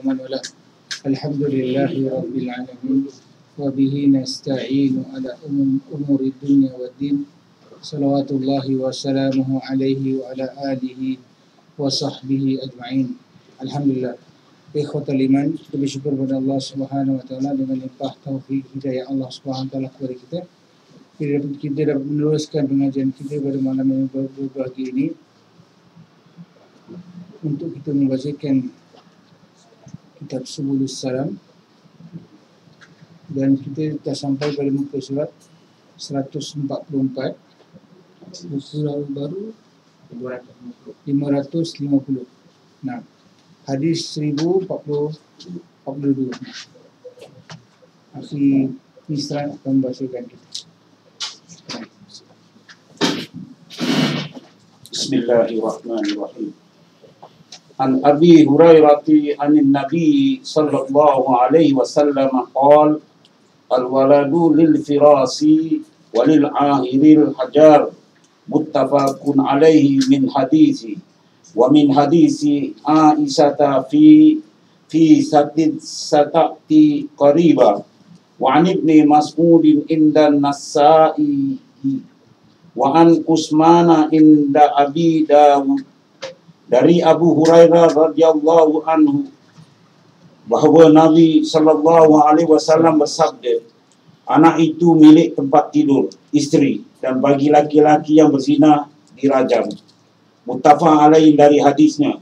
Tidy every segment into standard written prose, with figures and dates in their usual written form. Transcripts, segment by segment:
ومن والاه. الحمد لله رب العالمين وبه نستعين على أمور الدنيا والدين. صلوات الله وسلامه عليه وعلى آله وصحبه أجمعين. Alhamdulillah. Ikhwatul iman, kita bersyukur kepada Allah Subhanahu wa taala dengan limpah taufik hidayah Allah Subhanahu wa taala kepada kita. Kita dapat meneruskan pengajian kita pada malam yang berbahagia ini untuk kita membacakan kitab Subulus Salam, dan kita dah sampai pada muka surat 144, buku baru 550. Nah, hadis 1042. Akhi Misran akan membacakan kita. Bismillahirrahmanirrahim. An Abi Hurairah anin Nabi sallallahu alaihi wasallam qala al-waladu lil firasi walil ahiril hajar, muttafaqun alaihi min hadisi wa min hadisi Aisyah fi satati qariba wa an ibni Mas'udin inda Nasa'i wa an Usmana inda Abi Dawud. Dari Abu Hurairah radhiyallahu anhu bahawa Nabi sallallahu alaihi wasallam bersabda, anak itu milik tempat tidur isteri, dan bagi laki-laki yang berzina dirajam. Muttafaq alaih dari hadisnya.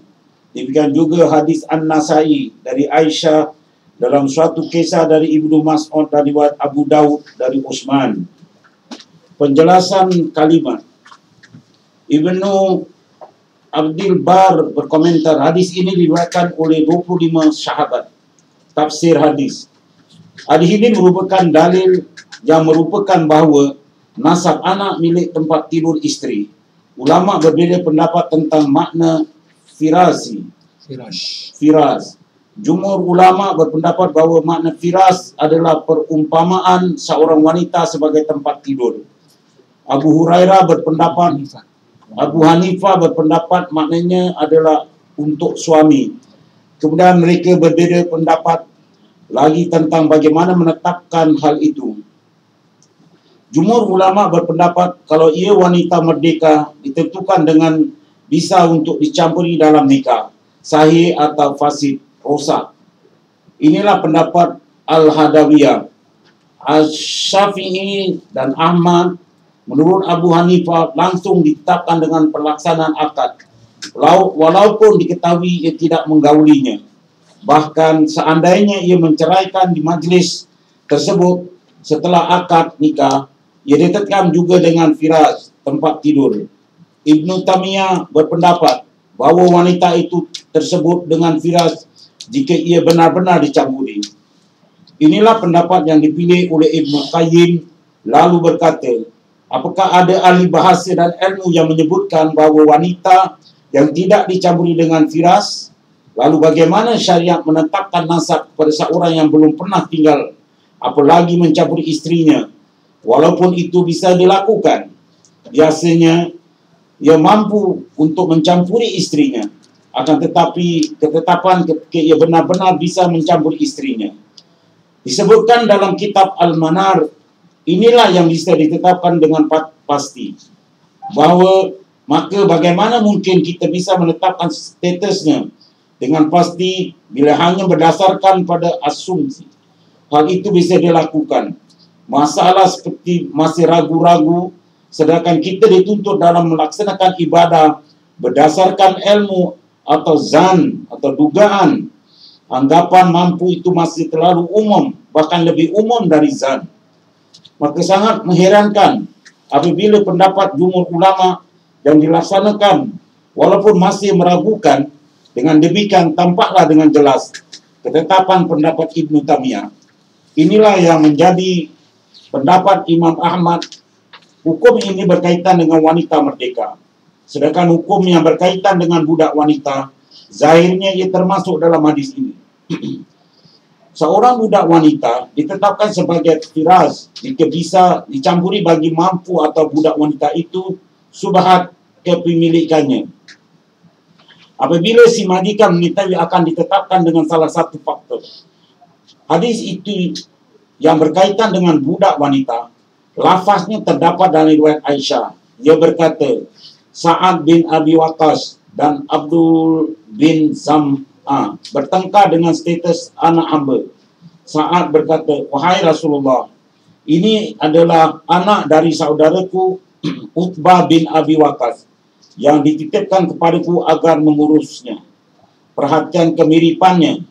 Demikian juga hadis An-Nasai dari Aisyah dalam suatu kisah dari Ibnu Mas'ud dari Abu Dawud dari Utsman. Penjelasan kalimat. Ibnu Abdul Bar berkomentar, hadis ini diriwayatkan oleh 25 sahabat. Tafsir hadis. Hadis ini merupakan dalil yang merupakan bahawa nasab anak milik tempat tidur isteri. Ulama berbeza pendapat tentang makna firas. Jumhur ulama berpendapat bahawa makna firas adalah perumpamaan seorang wanita sebagai tempat tidur. Abu Hanifah berpendapat maknanya adalah untuk suami. Kemudian mereka berbeza pendapat lagi tentang bagaimana menetapkan hal itu. Jumhur ulama berpendapat kalau ia wanita merdeka ditentukan dengan bisa untuk dicampuri dalam nikah, sahih atau fasid, rosak. Inilah pendapat Al-Hadawiyah. Al-Syafi'i dan Ahmad, menurut Abu Hanifah, langsung ditetapkan dengan pelaksanaan akad, walaupun diketahui ia tidak menggaulinya. Bahkan seandainya ia menceraikan di majlis tersebut setelah akad nikah, ia ditetapkan juga dengan firas, tempat tidur. Ibnu Taimiyah berpendapat bahawa wanita itu tersebut dengan firas jika ia benar-benar dicampuri. Inilah pendapat yang dipilih oleh Ibnu Qayyim, lalu berkata, apakah ada ahli bahasa dan ilmu yang menyebutkan bahawa wanita yang tidak dicampuri dengan firas? Lalu bagaimana syariat menetapkan nasab kepada seorang yang belum pernah tinggal, apalagi mencampuri istrinya? Walaupun itu bisa dilakukan, biasanya ia mampu untuk mencampuri istrinya. Akan tetapi ketetapan ketika ia benar-benar bisa mencampuri istrinya disebutkan dalam kitab Al-Manar. Inilah yang bisa ditetapkan dengan pasti. Bahawa maka bagaimana mungkin kita bisa menetapkan statusnya dengan pasti bila hanya berdasarkan pada asumsi. Hal itu bisa dilakukan. Masalah seperti masih ragu-ragu, sedangkan kita dituntut dalam melaksanakan ibadah berdasarkan ilmu atau zan atau dugaan. Anggapan mampu itu masih terlalu umum, bahkan lebih umum dari zan. Maka sangat mengherankan apabila pendapat jumhur ulama yang dilaksanakan walaupun masih meragukan. Dengan demikian tampaklah dengan jelas ketetapan pendapat Ibnu Taimiyah. Inilah yang menjadi pendapat Imam Ahmad. Hukum ini berkaitan dengan wanita merdeka. Sedangkan hukum yang berkaitan dengan budak wanita, zahirnya ia termasuk dalam hadis ini. Seorang budak wanita ditetapkan sebagai firas jika bisa dicampuri bagi mampu atau budak wanita itu subhat kepemilikannya. Apabila si majikan mengetahui akan ditetapkan dengan salah satu faktor. Hadis itu yang berkaitan dengan budak wanita, lafaznya terdapat dalam riwayat Aisyah. Dia berkata, Sa'ad bin Abi Waqqas dan Abdul bin Zam'ah bertengkar dengan status anak hamba. Sa'ad berkata, wahai Rasulullah, ini adalah anak dari saudaraku Utbah bin Abi Waqqas yang dititipkan kepadaku agar mengurusnya. Perhatian kemiripannya.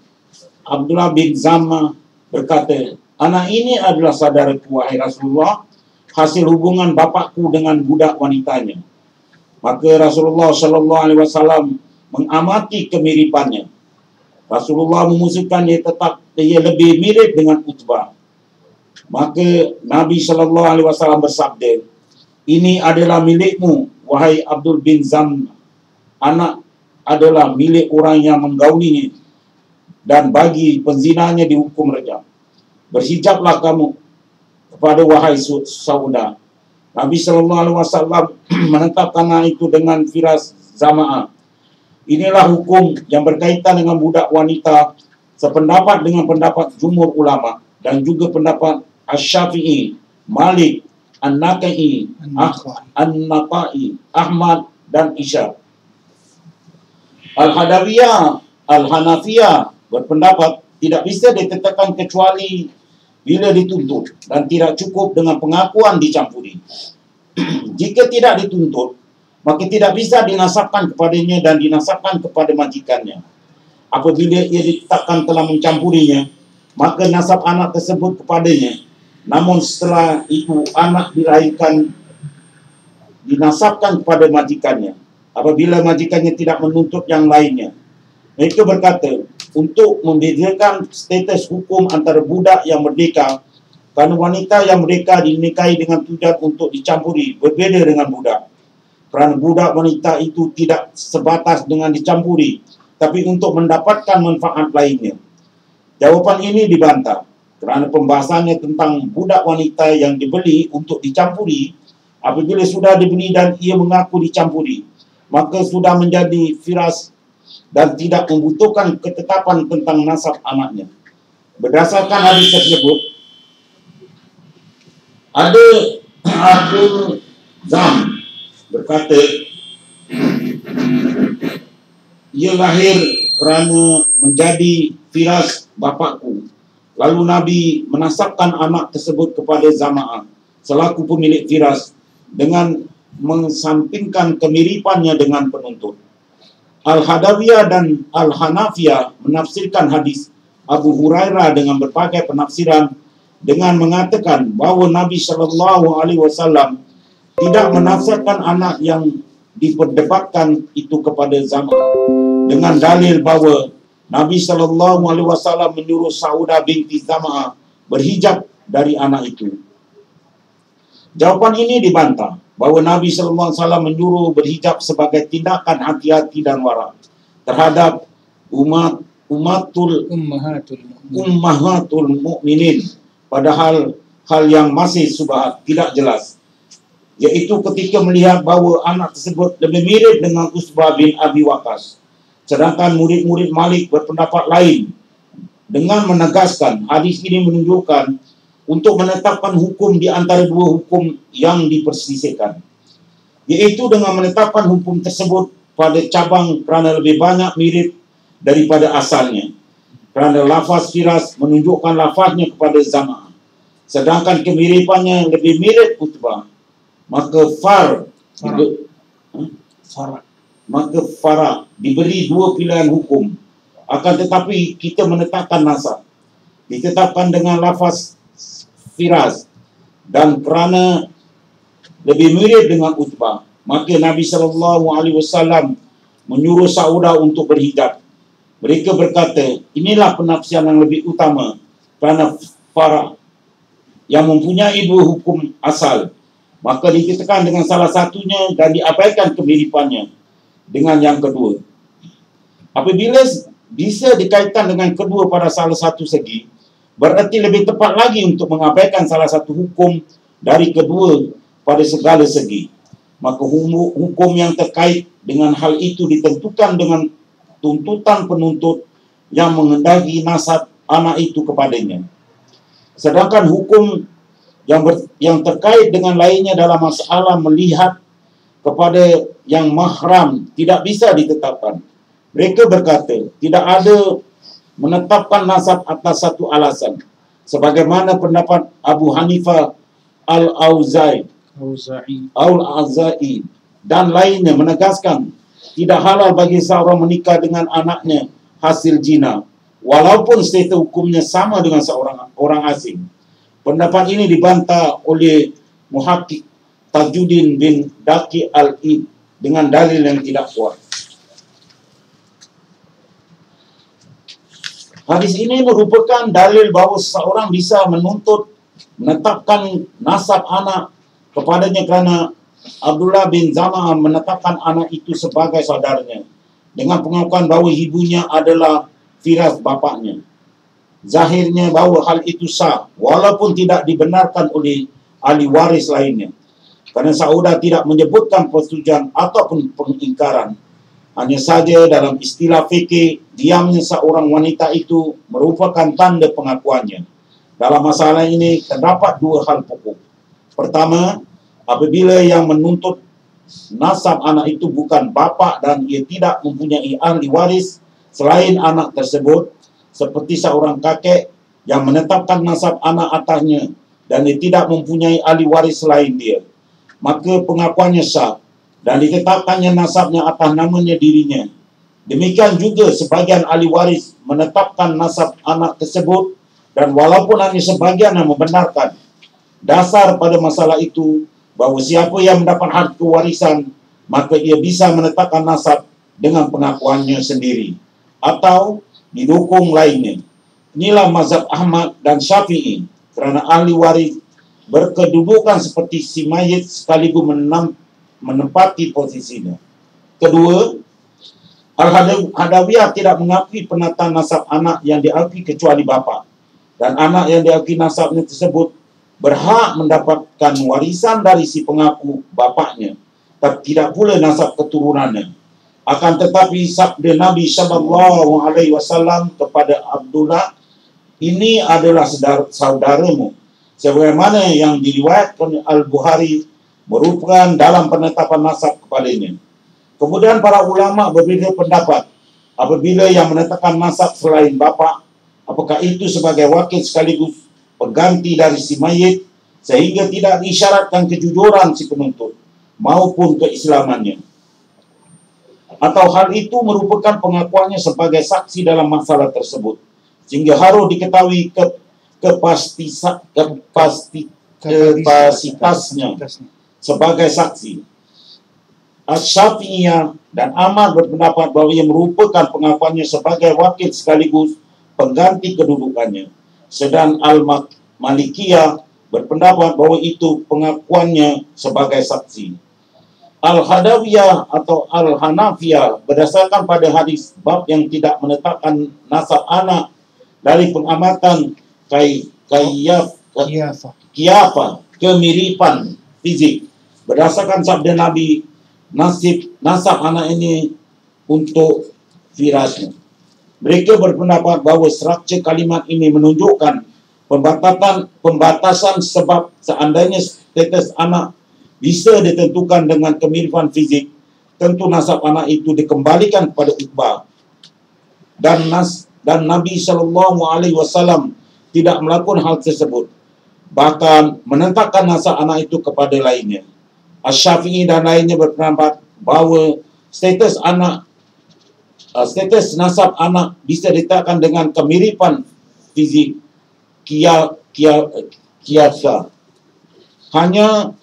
Abdullah bin Zam'ah berkata, anak ini adalah saudaraku, wahai Rasulullah, hasil hubungan bapakku dengan budak wanitanya. Maka Rasulullah Shallallahu Alaihi Wasallam mengamati kemiripannya. Rasulullah memutuskan ia lebih mirip dengan Utbah. Maka Nabi Shallallahu Alaihi Wasallam bersabda, ini adalah milikmu, wahai Abdul bin Zam'ah. Anak adalah milik orang yang menggaulinya, dan bagi penzinanya dihukum rejam. Berhijablah kamu kepada wahai sauda. Nabi Sallallahu Alaihi Wasallam menetapkan itu dengan firas Zam'ah. Inilah hukum yang berkaitan dengan budak wanita, sependapat dengan pendapat jumhur ulama dan juga pendapat Asy-Syafi'i, Malik, An-Nakai, An-Natai, Ahmad dan Isya. Al-Hanafiyah berpendapat tidak bisa ditetapkan kecuali bila dituntut dan tidak cukup dengan pengakuan dicampuri. Jika tidak dituntut, maka tidak bisa dinasabkan kepadanya dan dinasabkan kepada majikannya. Apabila ia ditetapkan telah mencampurinya, maka nasab anak tersebut kepadanya. Namun setelah itu anak dilahirkan dinasabkan kepada majikannya. Apabila majikannya tidak menuntut yang lainnya. Mereka berkata, untuk membedakan status hukum antara budak yang merdeka, kerana wanita yang merdeka dinikahi dengan tujuan untuk dicampuri, berbeza dengan budak. Kerana budak wanita itu tidak sebatas dengan dicampuri, tapi untuk mendapatkan manfaat lainnya. Jawapan ini dibantah, kerana pembahasannya tentang budak wanita yang dibeli untuk dicampuri, apabila sudah dibeli dan ia mengaku dicampuri, maka sudah menjadi firas dan tidak membutuhkan ketetapan tentang nasab anaknya. Berdasarkan hadis tersebut, ada Abdul Zam berkata, ia lahir kerana menjadi firas bapakku. Lalu Nabi menasabkan anak tersebut kepada Zam'ah selaku pemilik firas dengan mensampingkan kemiripannya dengan penuntut. Al-Hadawiyah dan Al-Hanafiyah menafsirkan hadis Abu Hurairah dengan berbagai penafsiran dengan mengatakan bahawa Nabi Sallallahu Alaihi Wasallam tidak menafsirkan anak yang diperdebatkan itu kepada Zam'ah dengan dalil bahawa Nabi Sallallahu Alaihi Wasallam menyuruh Saudah binti Zam'ah berhijab dari anak itu. Jawapan ini dibantah bahawa Nabi Sallallahu Alaihi Wasallam menyuruh berhijab sebagai tindakan hati-hati dan wara terhadap ummatul mukminin, padahal hal yang masih subhat, tidak jelas, yaitu ketika melihat bahawa anak tersebut lebih mirip dengan Utbah bin Abi Waqqas, sedangkan murid-murid Malik berpendapat lain, dengan menegaskan hadis ini menunjukkan untuk menetapkan hukum di antara dua hukum yang diperselisihkan, yaitu dengan menetapkan hukum tersebut pada cabang kerana lebih banyak mirip daripada asalnya. Kerana lafaz firas menunjukkan lafaznya kepada Zam'ah, sedangkan kemiripannya lebih mirip Utbah, maka Farah diberi dua pilihan hukum. Akan tetapi kita menetapkan nasab, ditetapkan dengan lafaz firas, dan kerana lebih mirip dengan Utbah, maka Nabi Sallallahu Alaihi Wasallam menyuruh Saudah untuk berhijab. Mereka berkata, inilah penafsiran yang lebih utama, kerana Farah yang mempunyai dua hukum asal, maka dikatakan dengan salah satunya dan diabaikan kemiripannya dengan yang kedua. Apabila bisa dikaitkan dengan kedua pada salah satu segi, berarti lebih tepat lagi untuk mengabaikan salah satu hukum dari kedua pada segala segi. Maka hukum yang terkait dengan hal itu ditentukan dengan tuntutan penuntut yang mengendaki nasab anak itu kepadanya. Sedangkan hukum yang terkait dengan lainnya dalam masalah melihat kepada yang mahram tidak bisa ditetapkan. Mereka berkata, tidak ada menetapkan nasab atas satu alasan. Sebagaimana pendapat Abu Hanifah Al-Auza'i dan lainnya menegaskan tidak halal bagi seorang menikah dengan anaknya hasil zina, walaupun status hukumnya sama dengan seorang orang asing. Pendapat ini dibantah oleh Muhakkik Tajuddin bin Daqi Al-Id dengan dalil yang tidak kuat. Hadis ini merupakan dalil bahawa seseorang bisa menetapkan nasab anak kepadanya kerana Abdullah bin Zam'ah menetapkan anak itu sebagai saudaranya dengan pengakuan bahawa ibunya adalah firas bapaknya. Zahirnya bahawa hal itu sah walaupun tidak dibenarkan oleh ahli waris lainnya. Kerana saudara tidak menyebutkan persetujuan ataupun pengingkaran. Hanya saja dalam istilah fikih, diamnya seorang wanita itu merupakan tanda pengakuannya. Dalam masalah ini terdapat dua hal pokok. Pertama, apabila yang menuntut nasab anak itu bukan bapa dan ia tidak mempunyai ahli waris selain anak tersebut, seperti seorang kakek yang menetapkan nasab anak atasnya dan ia tidak mempunyai ahli waris selain dia, maka pengakuannya sah dan ditetapkannya nasabnya atas namanya dirinya. Demikian juga sebagian ahli waris menetapkan nasab anak tersebut dan walaupun hanya sebagian yang membenarkan. Dasar pada masalah itu bahawa siapa yang mendapat harta warisan maka ia bisa menetapkan nasab dengan pengakuannya sendiri atau didukung lainnya. Inilah mazhab Ahmad dan Syafi'i kerana ahli waris berkedudukan seperti si mayit sekaligus menempati posisinya. Kedua, Al-Hadawiyah tidak mengakui penataan nasab anak yang diakui kecuali bapa, dan anak yang diakui nasabnya tersebut berhak mendapatkan warisan dari si pengaku bapaknya, tapi tidak pula nasab keturunannya. Akan tetapi sabda Nabi SAW kepada Abdullah, ini adalah saudaramu, sebagaimana yang diriwayatkan Al-Bukhari merupakan dalam penetapan nasab kepadanya. Kemudian para ulama berbeza pendapat apabila yang menetapkan nasab selain bapa, apakah itu sebagai wakil sekaligus pengganti dari si mayit sehingga tidak diisyaratkan kejujuran si penuntut maupun keislamannya, atau hal itu merupakan pengakuannya sebagai saksi dalam masalah tersebut sehingga harus diketahui kapasitasnya sebagai saksi. Asy-Syafi'iyah dan Ahmad berpendapat bahawa ia merupakan pengakuannya sebagai wakil sekaligus pengganti kedudukannya. Sedang Al-Malikiyah berpendapat bahawa itu pengakuannya sebagai saksi. Al-Hadawiyah atau Al-Hanafiyah berdasarkan pada hadis bab yang tidak menetapkan nasab anak dari pengamatan kiyafah, kemiripan fizik. Berdasarkan sabda Nabi, nasab anak ini untuk firasnya. Mereka berpendapat bahawa struktur kalimat ini menunjukkan pembatasan sebab seandainya status anak bisa ditentukan dengan kemiripan fizik, tentu nasab anak itu dikembalikan kepada Uqbah. Dan Nabi SAW tidak melakukan hal tersebut, bahkan menetapkan nasab anak itu kepada lainnya. Asy-Syafi'i dan lainnya berpendapat bahawa status nasab anak bisa ditetapkan dengan kemiripan fizik kiasa. Hanya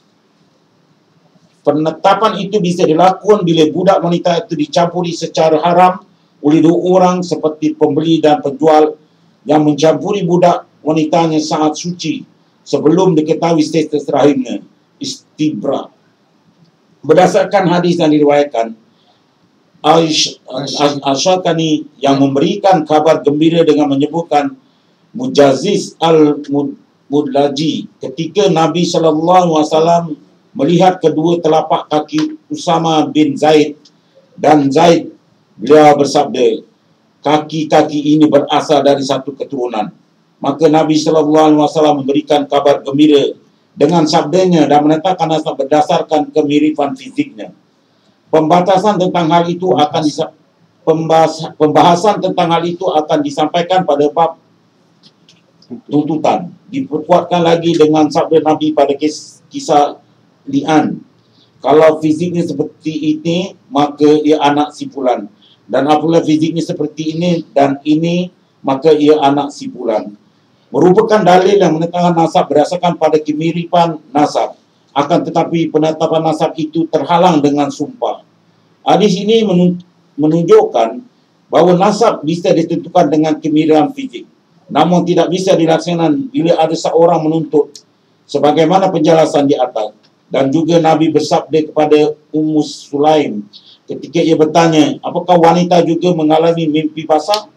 penetapan itu bisa dilakukan bila budak wanita itu dicampuri secara haram oleh dua orang seperti pembeli dan penjual yang mencampuri budak wanitanya saat suci sebelum diketahui status rahimnya, istibra. Berdasarkan hadis yang diriwayatkan, Asy-Syafi'i yang memberikan kabar gembira dengan menyebutkan Mujaziz al-Mudlaji ketika Nabi SAW melihat kedua telapak kaki Usama bin Zaid dan Zaid Beliau bersabda, kaki-kaki ini berasal dari satu keturunan. Maka Nabi SAW memberikan kabar gembira dengan sabdanya dan menetapkan nasab berdasarkan kemiripan fiziknya. Pembahasan tentang hal itu akan disampaikan pada bab tuntutan. Diperkuatkan lagi dengan sabda Nabi pada kisah li'an. Kalau fiziknya seperti ini, maka ia anak si fulan. Dan apabila fiziknya seperti ini dan ini, maka ia anak si fulan. Merupakan dalil yang menetapkan nasab berdasarkan pada kemiripan nasab. Akan tetapi penetapan nasab itu terhalang dengan sumpah. Hadis ini menunjukkan bahawa nasab bisa ditentukan dengan kemiripan fizik. Namun tidak bisa dilaksanakan bila ada seorang menuntut. Sebagaimana penjelasan di atas. Dan juga Nabi bersabda kepada Ummu Sulaim ketika ia bertanya, apakah wanita juga mengalami mimpi basah?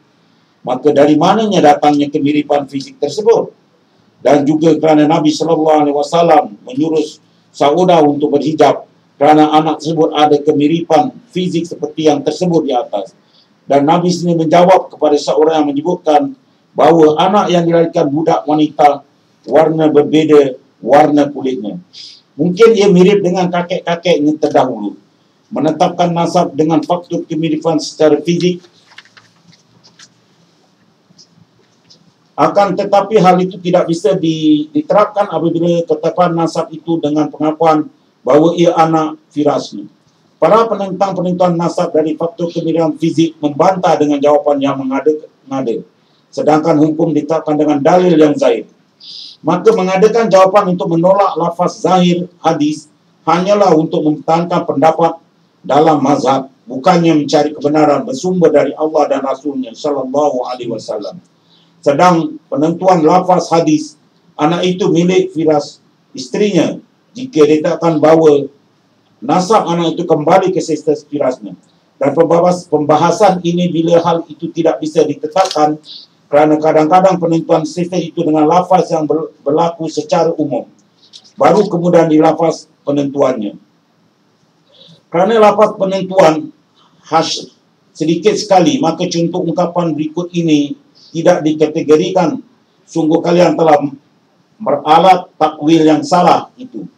Maka dari mananya datangnya kemiripan fisik tersebut? Dan juga kerana Nabi SAW menyuruh Saudah untuk berhijab kerana anak tersebut ada kemiripan fisik seperti yang tersebut di atas. Dan Nabi sendiri menjawab kepada seorang yang menyebutkan bahawa anak yang dilahirkan budak wanita warna berbeza warna kulitnya. Mungkin ia mirip dengan kakek-kakeknya terdahulu. Menetapkan nasab dengan faktor kemiripan secara fizik. Akan tetapi hal itu tidak bisa diterapkan apabila ketetapan nasab itu dengan pengakuan bahawa ia anak firasnya. Para penentang-penentuan nasab dari faktor kemiripan fizik membantah dengan jawapan yang mengada-ngada. Sedangkan hukum ditetapkan dengan dalil yang zahir. Maka mengadakan jawapan untuk menolak lafaz zahir hadis hanyalah untuk mempertahankan pendapat dalam mazhab, bukannya mencari kebenaran bersumber dari Allah dan Rasulnya sallallahu alaihi wasallam. Sedang penentuan lafaz hadis, anak itu milik firas istrinya jika ditetapkan bahawa nasab anak itu kembali ke sistem firasnya. Dan pembahasan ini bila hal itu tidak bisa ditetapkan kerana kadang-kadang penentuan sistem itu dengan lafaz yang berlaku secara umum. Baru kemudian dilafaz penentuannya. Kerana lafaz penentuan hasyr sedikit sekali, maka contoh ungkapan berikut ini tidak dikategorikan. Sungguh kalian telah beralat takwil yang salah itu.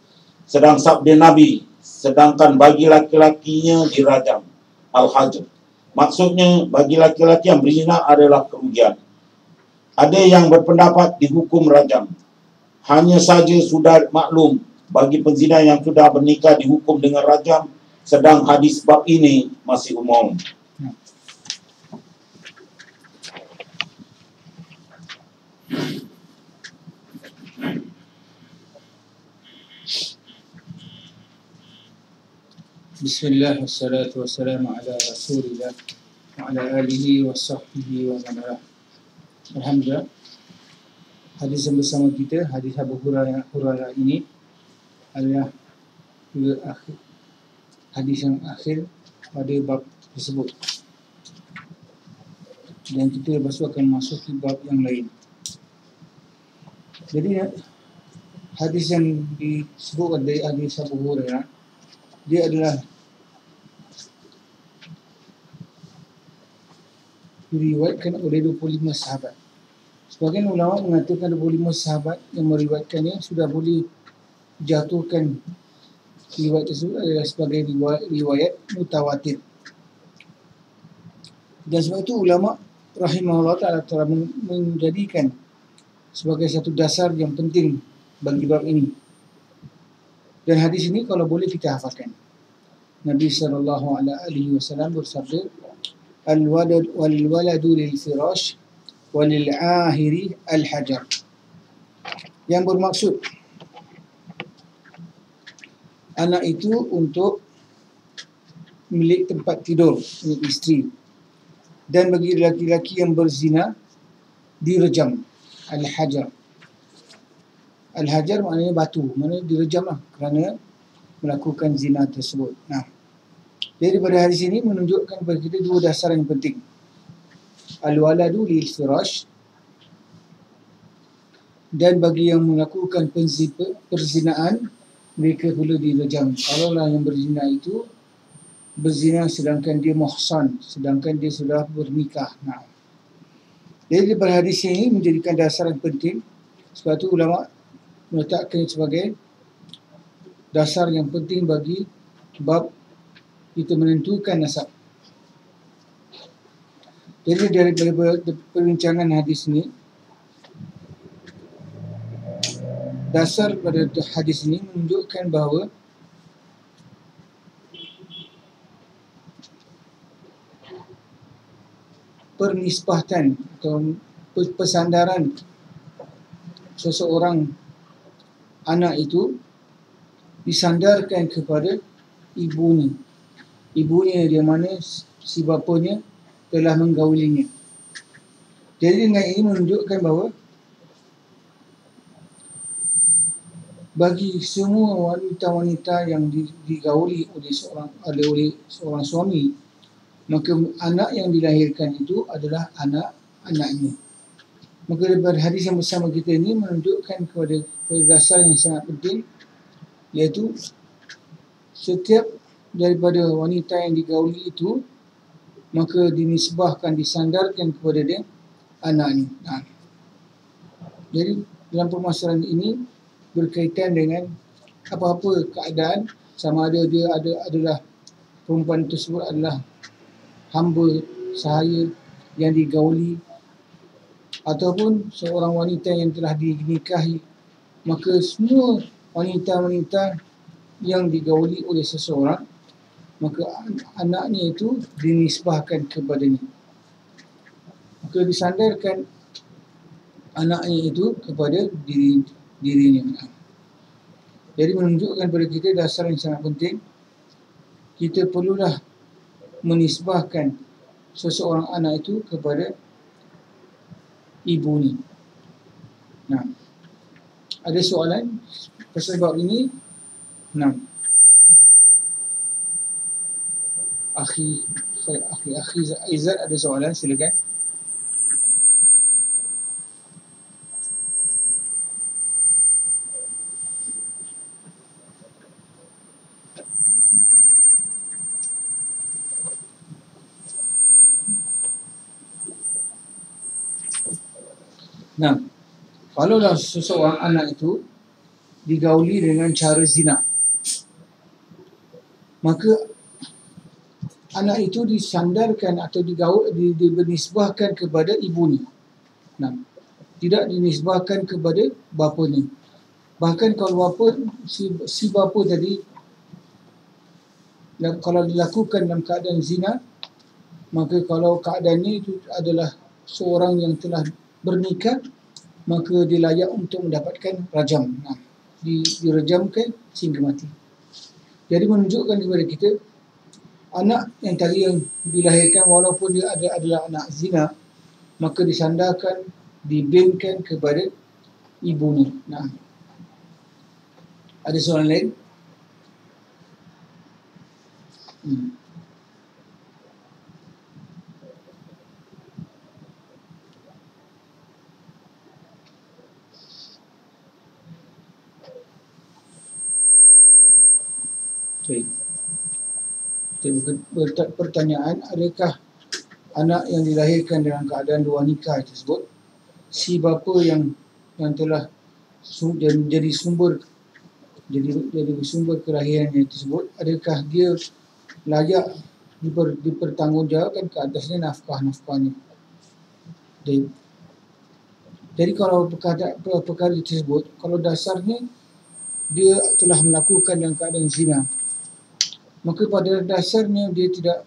Sedang sabda Nabi, sedangkan bagi laki-lakinya dirajam. Al-Hajr. Maksudnya bagi laki-laki yang berzina adalah kerugian. Ada yang berpendapat dihukum rajam. Hanya saja sudah maklum bagi penzina yang sudah bernikah dihukum dengan rajam, sedang hadis bab ini masih umum. Bismillah, wassalatu wassalamu ala rasulillah wa ala alihi wa sahbihi wa man walah. Alhamdulillah, hadis yang bersama kita, hadis Abu Hurairah ini adalah hadis yang akhir pada bab tersebut. Dan kita lepas itu akan masuk ke bab yang lain. Jadi hadis yang disebut dari hadis Abu Hurairah, dia adalah diriwayatkan oleh 25 sahabat. Sebagian ulama mengatakan 25 sahabat yang meriwayatkannya sudah boleh jatuhkan riwayat tersebut adalah sebagai riwayat mutawatir. Dan sebab itu ulama rahimahullah ta'ala telah menjadikan sebagai satu dasar yang penting bagi bab ini. Dan hadis ini kalau boleh kita hafalkan. Nabi SAW bersabda, Al-waladu lil-firash walil-ahiri al-hajar. Yang bermaksud anak itu untuk milik tempat tidur, milik isteri. Dan bagi laki-laki yang berzina direjam. Al-hajar. Al-hajar maknanya batu, maknanya direjam lah kerana melakukan zina tersebut. Jadi pada hadis ini menunjukkan kepada kita dua dasar yang penting. Al-waladu lil-firash, dan bagi yang melakukan perzinaan mereka perlu direjam. Kalaulah yang berzina itu berzina sedangkan dia muhsan, sedangkan dia sudah bernikah. Nah, jadi daripada hadis ini menjadikan dasar yang penting. Sebab itu ulama meletakkan sebagai dasar yang penting bagi bab kita menentukan nasab. Jadi daripada perbincangan hadis ini, dasar pada hadis ini menunjukkan bahawa pernisbatan atau persandaran seseorang anak itu disandarkan kepada ibunya. Ibunya dia mana si bapanya telah menggaulinya. Jadi dengan ini menunjukkan bahawa bagi semua wanita-wanita yang digauli oleh seorang suami, maka anak yang dilahirkan itu adalah anak-anaknya. Maka daripada hadis yang bersama kita ini menunjukkan kepada dasar yang sangat penting, iaitu setiap daripada wanita yang digauli itu maka dinisbahkan, disandarkan kepada dia anaknya. Jadi dalam permasalahan ini berkaitan dengan apa-apa keadaan, sama ada dia adalah perempuan tersebut adalah hamba sahaya yang digauli ataupun seorang wanita yang telah dinikahi, maka semua wanita-wanita yang digauli oleh seseorang, maka anaknya itu dinisbahkan kepadanya. Maka disandarkan anaknya itu kepada dirinya. Jadi menunjukkan kepada kita dasar yang sangat penting. Kita perlulah menisbahkan seseorang anak itu kepada ibunya. Nah, ada soalan pasal bab ini? Nah, Akhi Aizat ada soalan, silakan. Nah, kalaulah seseorang anak itu digauli dengan cara zina, maka anak itu disandarkan atau dinisbahkan kepada ibunya. Nah, tidak dinisbahkan kepada bapanya. Bahkan kalau bapa, si bapa tadi, kalau dilakukan dalam keadaan zina, maka kalau keadaannya itu adalah seorang yang telah bernikah, maka dia layak untuk mendapatkan rajam. Nah, direjamkan sehingga mati. Jadi menunjukkan kepada kita, anak yang tadi yang dilahirkan walaupun dia adalah anak zina, maka disandarkan, dibinkan kepada ibunya. Nah, ada soalan lain? Baik. Pertanyaan, adakah anak yang dilahirkan dalam keadaan dua nikah tersebut, si bapa yang telah jadi sumber kelahirannya tersebut, adakah dia layak dipertanggungjawabkan ke atasnya nafkah-nafkahnya? Jadi kalau perkara tersebut, kalau dasarnya dia telah melakukan dalam keadaan zina, maka pada dasarnya dia tidak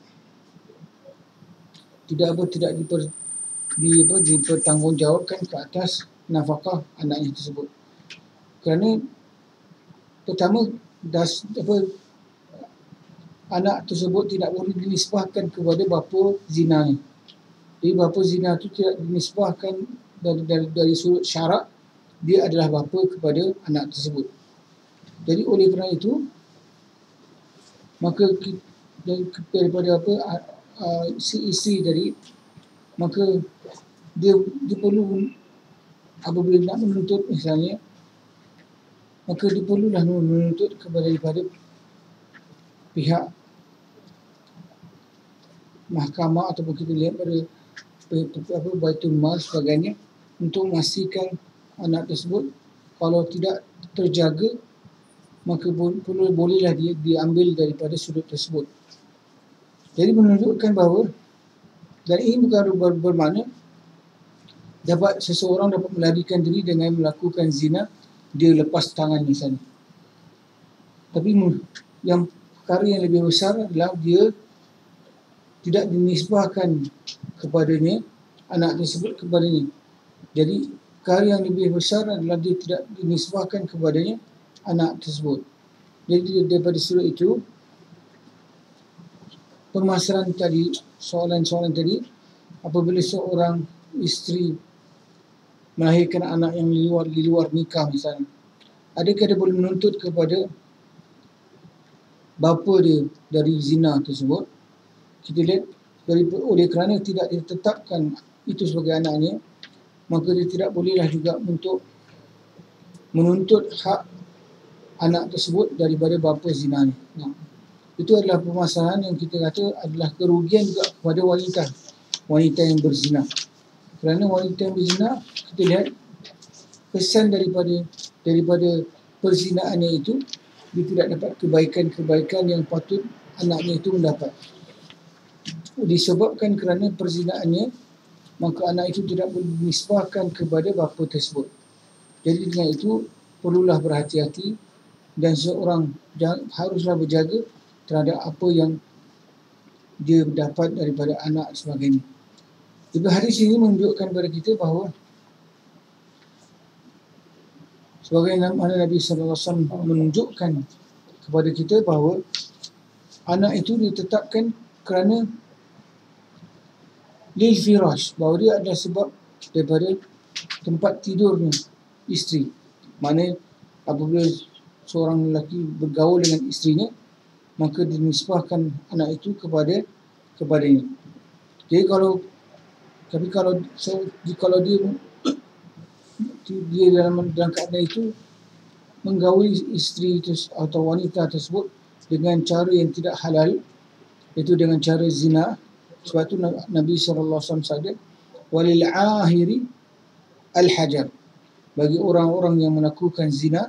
dipertanggungjawabkan ke atas nafkah anaknya tersebut. Kerana pertama, anak tersebut tidak boleh dinisbahkan kepada bapa zinanya. Jadi bapa zina itu tidak dinisbahkan dari sudut syarak, dia adalah bapa kepada anak tersebut. Jadi oleh kerana itu, maka daripada si isteri tadi, maka dia perlu, apabila nak menuntut misalnya, maka dia perlulah menuntut daripada pihak mahkamah ataupun kita lihat pada Baitul Mal sebagainya untuk memastikan anak tersebut kalau tidak terjaga maka bolehlah dia diambil daripada sudut tersebut. Jadi menunjukkan bahawa dan ini bukan bermakna dapat seseorang dapat melarikan diri dengan melakukan zina dia lepas tangan misalnya. Tapi yang perkara yang lebih besar adalah dia tidak dinisbahkan kepadanya, anak tersebut kepadanya. Jadi perkara yang lebih besar adalah dia tidak dinisbahkan kepadanya anak tersebut. Jadi daripada sudut itu permasalahan tadi, soalan-soalan tadi, apabila seorang isteri melahirkan anak yang di luar nikah misalnya, adakah dia boleh menuntut kepada bapa dia dari zina tersebut? Kita lihat oleh kerana tidak ditetapkan itu sebagai anaknya, maka dia tidak bolehlah juga untuk menuntut hak anak tersebut daripada bapa zinanya. Itu adalah permasalahan yang kita kata adalah kerugian juga kepada wanita yang berzina. Kerana wanita yang berzina, kita lihat kesan daripada perzinaannya itu, dia tidak dapat kebaikan-kebaikan yang patut anaknya itu mendapat. Disebabkan kerana perzinaannya, maka anak itu tidak boleh dinisbahkan kepada bapa tersebut. Jadi dengan itu perlulah berhati-hati dan seorang haruslah berjaga terhadap apa yang dia dapat daripada anak sebagainya. Jadi hadis ini menunjukkan kepada kita bahawa sebagaimana Nabi SAW menunjukkan kepada kita bahawa anak itu ditetapkan kerana lil firash, bahawa dia adalah sebab daripada tempat tidurnya isteri. Maknanya apabila seorang lelaki bergaul dengan isterinya, maka dinisbahkan anak itu kepadanya. Jadi kalau dia dalam keadaan itu menggauli isteri itu atau wanita tersebut dengan cara yang tidak halal, iaitu dengan cara zina. Sebab itu Nabi SAW sabda, walil ahiri al-hajar, bagi orang-orang yang melakukan zina,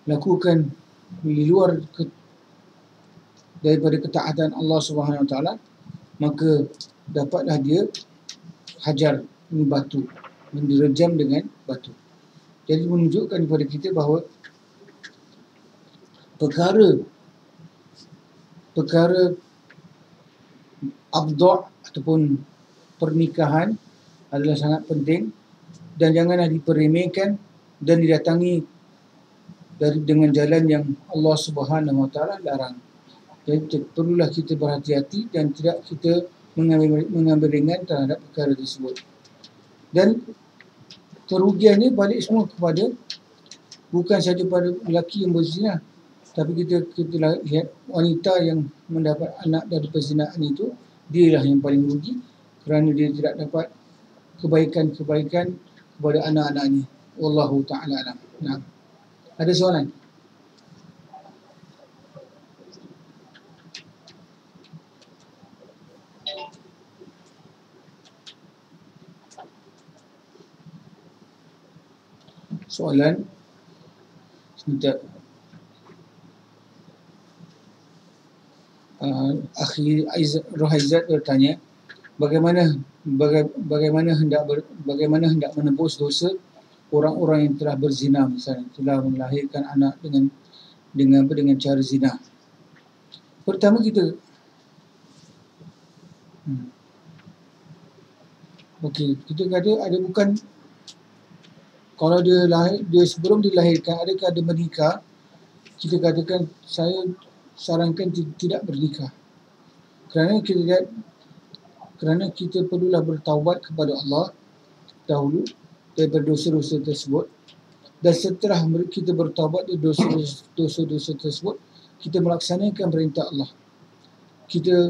lakukan di luar daripada ketaatan Allah Subhanahu Wa Taala, maka dapatlah dia hajar ini batu, direjam dengan batu. Jadi menunjukkan kepada kita bahawa perkara abda' ataupun pernikahan adalah sangat penting dan janganlah diperemehkan dan didatangi dengan jalan yang Allah Subhanahu Wa Taala larang. Jadi perlulah kita berhati-hati dan tidak kita mengambil ringan terhadap perkara tersebut. Dan kerugiannya balik semua kepada bukan sahaja pada lelaki yang berzina, tapi kita lihat wanita yang mendapat anak dari perzinaan itu, dialah yang paling rugi kerana dia tidak dapat kebaikan-kebaikan kepada anak-anaknya. Wallahu ta'ala alam. Nah, ada soalan? Soalan sebentar. Akhi Rohaizat bertanya, bagaimana hendak menebus dosa orang-orang yang telah berzina, misalnya telah melahirkan anak dengan cara zina. Pertama kita kita kata ada bukan, kalau dia sebelum dilahirkan, adakah dia menikah, kita katakan saya sarankan tidak bernikah. Kerana kita perlulah bertaubat kepada Allah dahulu daripada dosa-dosa tersebut, dan setelah kita bertaubat dari dosa-dosa tersebut, kita melaksanakan perintah Allah. Kita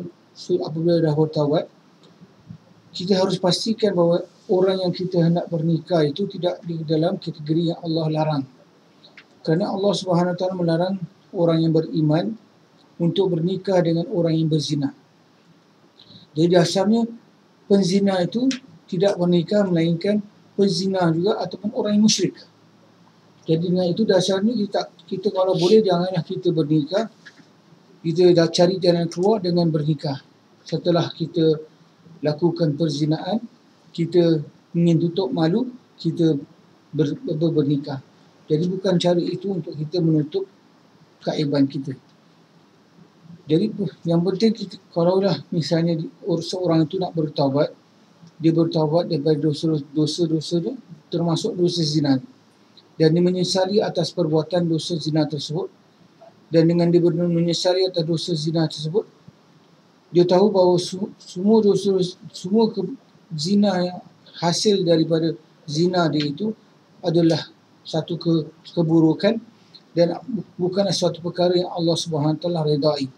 apabila dah bertaubat, kita harus pastikan bahawa orang yang kita hendak bernikah itu tidak di dalam kategori yang Allah larang. Kerana Allah Subhanahu Wa Taala melarang orang yang beriman untuk bernikah dengan orang yang berzina. Jadi dasarnya penzina itu tidak bernikah melainkan penzina juga ataupun orang yang musyrik. Jadi dengan itu dasarnya kita kalau boleh janganlah kita bernikah. Kita dah cari jalan keluar dengan bernikah. Setelah kita lakukan perzinaan, kita ingin tutup malu, kita bernikah. Jadi bukan cara itu untuk kita menutup keaiban kita. Jadi yang penting kita, kalau dah misalnya seorang itu nak bertaubat, dia bertaubat daripada dosa-dosanya, termasuk dosa zina, dan dia menyesali atas perbuatan dosa zina tersebut, dan dengan dia menyesali atas dosa zina tersebut, dia tahu bahawa semua dosa, semua zina yang hasil daripada zina dia itu adalah satu keburukan dan bukanlah suatu perkara yang Allah Subhanahu Wa Taala redai.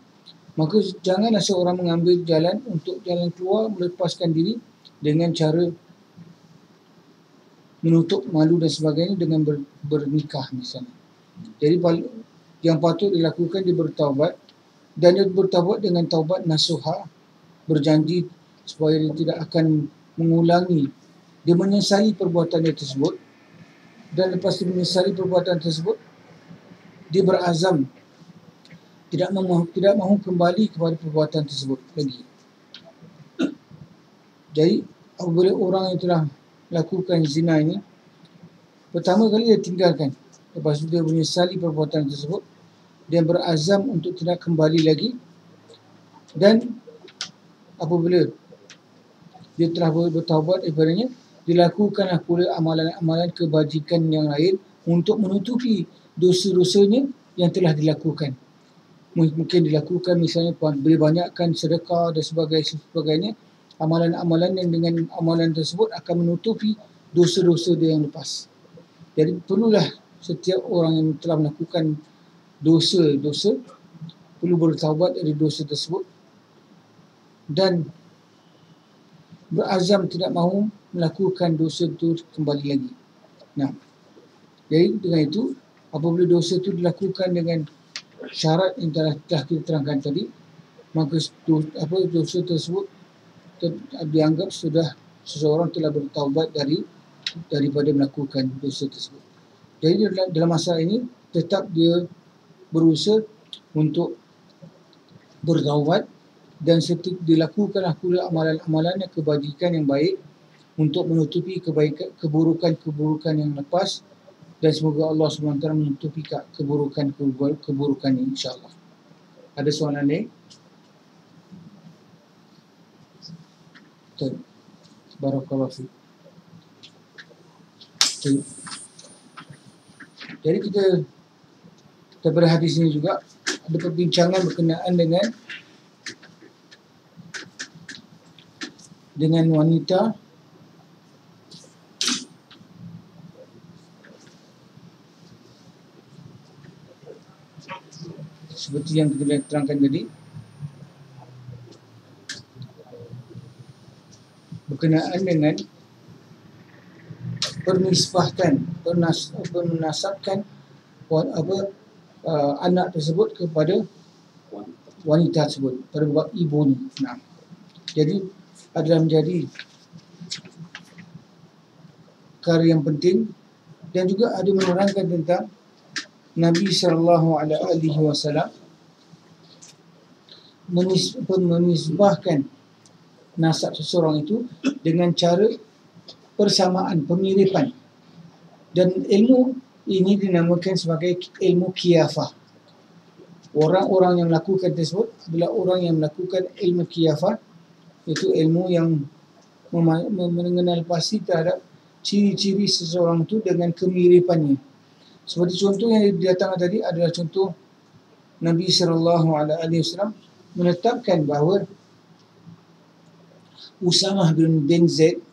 Maka janganlah seorang mengambil jalan untuk jalan keluar, melepaskan diri dengan cara menutup malu dan sebagainya dengan bernikah misalnya. Jadi yang patut dilakukan dia bertaubat, dan dia bertaubat dengan taubat nasuha, berjanji supaya dia tidak akan mengulangi. Dia menyesali perbuatan dia tersebut, dan lepas dia menyesali perbuatan tersebut, dia berazam tidak mahu kembali kepada perbuatan tersebut lagi. Jadi apabila orang yang telah lakukan zina ini, pertama kali dia tinggalkan, lepas itu dia menyesali perbuatan tersebut, dia berazam untuk tidak kembali lagi, dan apabila dia telah bertaubat daripadanya, dilakukanlah pula amalan-amalan kebajikan yang lain untuk menutupi dosa-dosanya yang telah dilakukan. Mungkin dilakukan misalnya berbanyakkan sedekah dan sebagainya, amalan-amalan yang dengan amalan tersebut akan menutupi dosa-dosa dia yang lepas. Jadi perlulah setiap orang yang telah melakukan dosa-dosa perlu bertaubat dari dosa tersebut dan berazam tidak mahu melakukan dosa itu kembali lagi. Nah, jadi dengan itu apabila dosa itu dilakukan dengan syarat yang telah kita terangkan tadi, maka dosa tersebut dianggap sudah seseorang telah bertaubat daripada melakukan dosa tersebut. Jadi dalam masa ini tetap dia berusaha untuk bertaubat dan dilakukanlah pula amalan-amalan kebajikan yang baik untuk menutupi keburukan yang lepas, dan semoga Allah SWT menutupi keburukan ini insyaAllah. Ada soalan lain? Barakallahu fiik. Jadi kita pada hadis ini juga ada perbincangan berkenaan dengan wanita seperti yang kita terangkan tadi, berkenaan dengan menasabkan anak tersebut kepada wanita tersebut, pada bab ibunya. Nah, jadi adalah menjadi perkara yang penting, dan juga ada menerangkan tentang Nabi SAW menisbahkan nasab seseorang itu dengan cara persamaan, pemiripan, dan ilmu ini dinamakan sebagai ilmu qiyafah. Orang-orang yang melakukan tersebut adalah orang yang melakukan ilmu qiyafah, itu ilmu yang mengenal pasti terhadap ciri-ciri seseorang itu dengan kemiripannya. Seperti contoh yang didatangkan tadi adalah contoh Nabi SAW menetapkan bahawa Usamah bin Zaid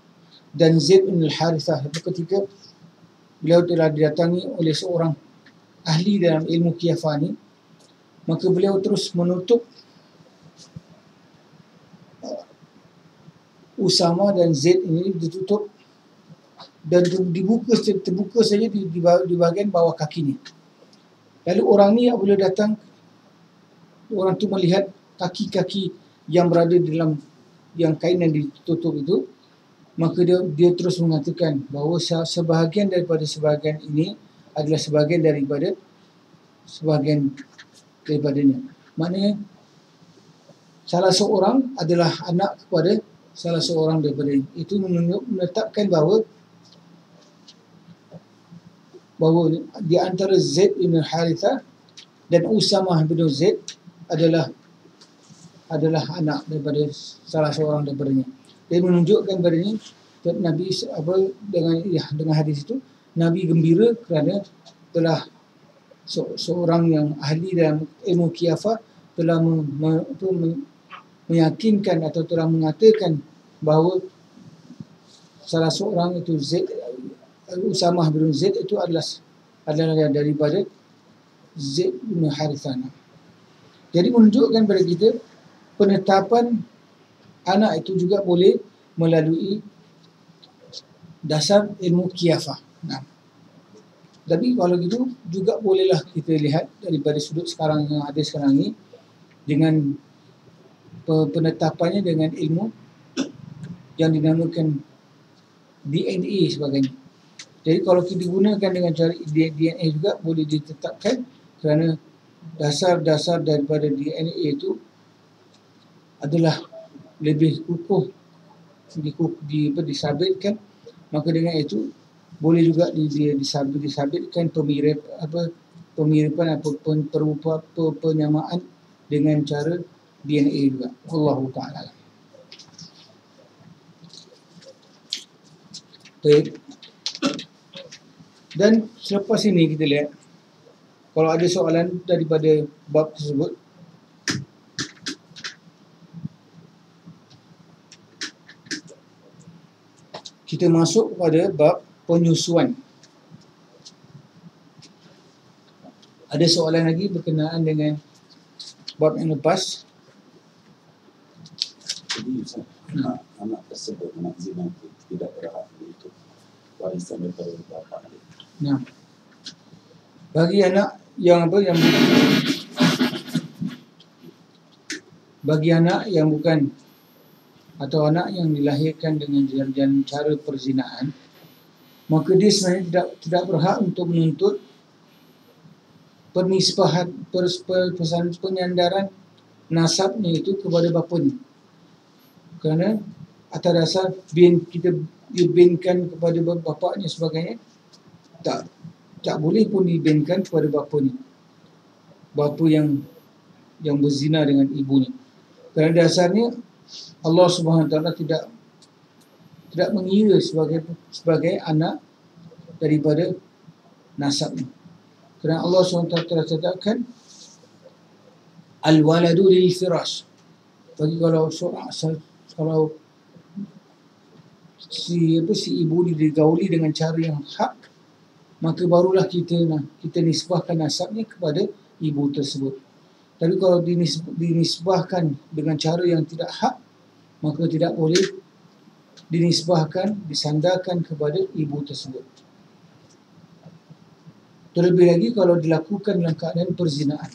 dan Zaid bin Al-Harithah ketika beliau telah didatangi oleh seorang ahli dalam ilmu qiyafah ini, maka beliau terus menutup Usamah dan Zaid ini, ditutup dan terbuka saja di bahagian bawah kakinya. Lalu orang ni apabila datang, orang tu melihat kaki-kaki yang berada di dalam yang kain yang ditutup itu, maka dia terus mengatakan bahawa sebahagian daripada sebahagian ini adalah sebahagian daripadanya. Maknanya salah seorang adalah anak kepada salah seorang daripada itu, menetapkan bahawa di antara Zaid bin Harithah dan Usamah bin Zaid adalah anak daripada salah seorang daripadanya. Dia menunjukkan padanya Nabi dengan hadis itu, Nabi gembira kerana telah seorang yang ahli dalam ilmu qiyafah telah meyakinkan atau telah mengatakan bahawa salah seorang itu Usamah bin Zaid itu adalah daripada Zaid bin Harithah. Jadi menunjukkan kepada kita penetapan anak itu juga boleh melalui dasar ilmu qiyafah. Tapi kalau gitu juga bolehlah kita lihat daripada sudut sekarang yang ada sekarang ini, dengan penetapannya dengan ilmu yang dinamakan DNA sebagainya. Jadi kalau kita gunakan dengan cara DNA juga boleh ditetapkan, kerana dasar-dasar daripada DNA itu adalah lebih kukuh disabitkan, maka dengan itu boleh juga disabitkan pemiripan ataupun penyamaan dengan cara DNA juga. Wallahu ta'ala. Baik. Dan selepas ini kita lihat, kalau ada soalan daripada bab tersebut, kita masuk kepada bab penyusuan. Ada soalan lagi berkenaan dengan bab yang lepas? Jadi anak tersebut, anak zina itu tidak berhak untuk warisan daripada bapa. Nah, bagi anak yang bukan, atau anak yang dilahirkan dengan cara perzinaan, maka dia sebenarnya tidak berhak untuk menuntut pernisbahan penyandaran nasabnya itu kepada bapanya. Kerana atas dasar kita dibinkan kepada bapaknya sebagainya, tak boleh pun dibinkan kepada bapanya, bapa yang berzina dengan ibunya. Kerana dasarnya Allah Subhanahu Wa Taala tidak mengira sebagai anak daripada nasabnya. Kerana Allah SWT telah katakan al-waladu lil firash. Bagi kalau si ibu digauli dengan cara yang hak, maka barulah kita nisbahkan nasabnya kepada ibu tersebut. Tapi kalau dinisbahkan dengan cara yang tidak hak, maka tidak boleh disandarkan kepada ibu tersebut. Terlebih lagi kalau dilakukan dalam keadaan perzinaan.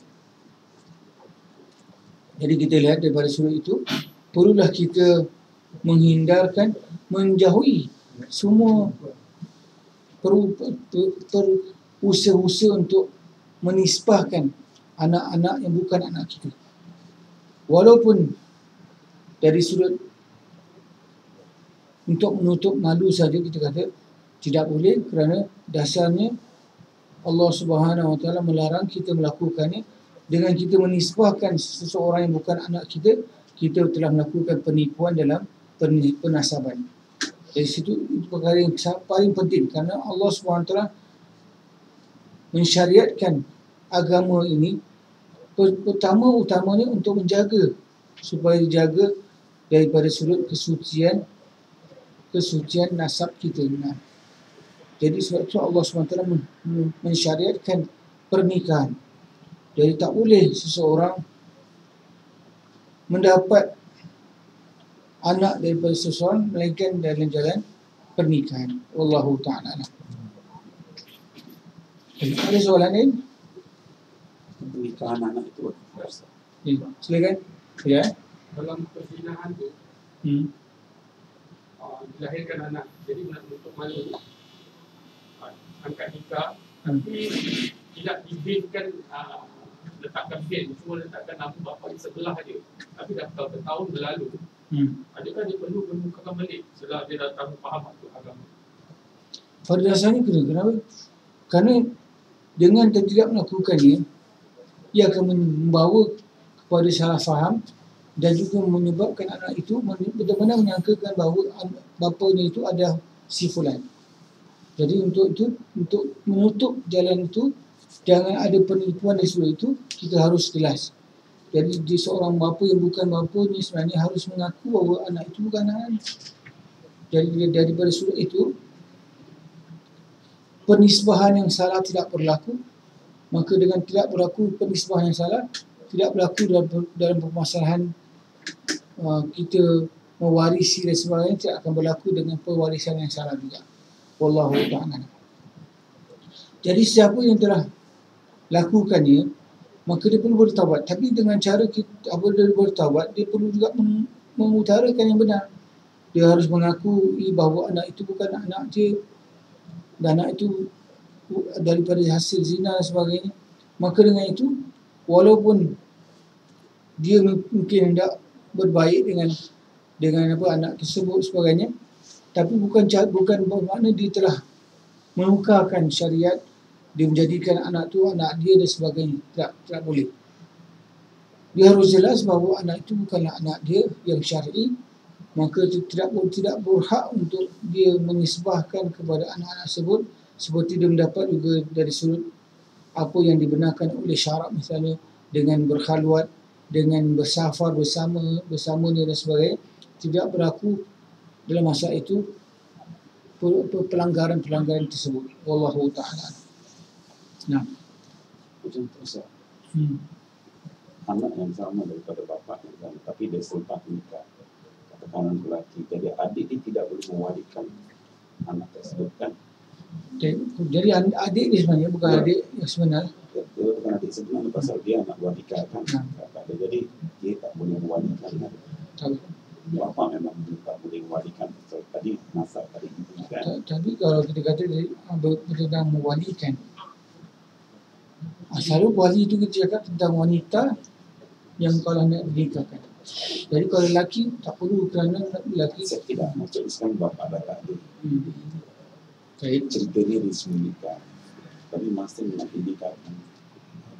Jadi kita lihat daripada surah itu, perlulah kita menjauhi semua usaha-usaha untuk menisbahkan anak-anak yang bukan anak kita. Walaupun dari sudut untuk menutup malu saja kita kata tidak boleh, kerana dasarnya Allah Subhanahu Wa Taala melarang kita melakukannya. Dengan kita menisbahkan seseorang yang bukan anak kita, kita telah melakukan penipuan dalam penasaban. Dari situ itu perkara yang paling penting, kerana Allah Subhanahu Wa Taala mensyariatkan agama ini utamanya untuk menjaga, supaya dijaga daripada sudut kesucian nasab kita. Jadi sebab itu Allah SWT mensyariatkan pernikahan. Jadi tak boleh seseorang mendapat anak daripada seseorang melainkan dalam jalan pernikahan. Wallahu ta'ala. Ada soalan lain? Pernikahan anak itu Silakan. Ya. Dalam perzinahan itu dilahirkan anak, jadi untuk malu angkat nikah, tapi tidak dibinkan letakkan bin, cuma letakkan nama bapa di sebelah dia, tapi dah bertahun berlalu. Adakah dia perlu memukakan balik setelah dia dah tahu faham itu agama? Pada dasarnya kenapa? Kerana dengan tidak melakukannya, ia akan membawa kepada salah faham dan juga menyebabkan anak itu benar-benar menyangkakan bahawa bapanya itu ada si fulan. Jadi untuk menutup jalan itu, jangan ada penipuan dari sudut itu, kita harus jelas. Jadi di seorang bapa yang bukan bapanya sebenarnya harus mengaku bahawa anak itu bukan anaknya. Jadi daripada sudut itu, penisbahan yang salah tidak berlaku. Maka dengan tidak berlaku penisbahan yang salah, tidak berlaku dalam permasalahan kita mewarisi dan sebagainya, tidak akan berlaku dengan pewarisan yang salah juga. Wallahu ta'ala. Jadi siapa yang telah lakukannya, maka dia perlu bertaubat. Tapi dengan cara kita, dia bertaubat, dia perlu juga mengutarakan yang benar. Dia harus mengakui bahawa anak itu bukan anak dia, dan anak itu daripada hasil zina dan sebagainya. Maka dengan itu, walaupun dia mungkin hendak berbaik dengan anak tersebut sebagainya, tapi bukan bermakna dia telah menukarkan syariat, dia menjadikan anak tu anak dia dan sebagainya. Tak boleh. Dia harus jelas bahawa anak itu bukanlah anak dia yang syar'i, maka tidak berhak untuk dia menisbahkan kepada anak-anak tersebut, seperti dia mendapat juga dari sudut apa yang dibenarkan oleh syarak, misalnya dengan berkhalwat, dengan bersafar bersamanya dan sebagainya, tidak berlaku dalam masa itu pelanggaran tersebut. Wallahu ta'ala. Nah, Macam tu anak yang sama daripada bapa yang sama, tapi dia sempat nikah, katakan lelaki, jadi adik dia tidak boleh mewalikan anak tersebut kan. jadi adik dia sebenarnya bukan adik yang sebenar. Dia bukan adik sebenarnya pasal dia anak walikan kan. Jadi dia tak boleh mewalikan kan. Bapa memang tak boleh mewalikan. So, tadi masa tadi itu kan. Tapi kalau kita kata tentang mewalikan, selalu wali itu kita cakap tentang wanita yang kalau nak dinikahkan. Jadi kalau lelaki tak perlu, kerana lelaki tidak macam Islam bapa ada tak ada. Cerita dia disembunyikan. Tapi masa nak dinikahkan,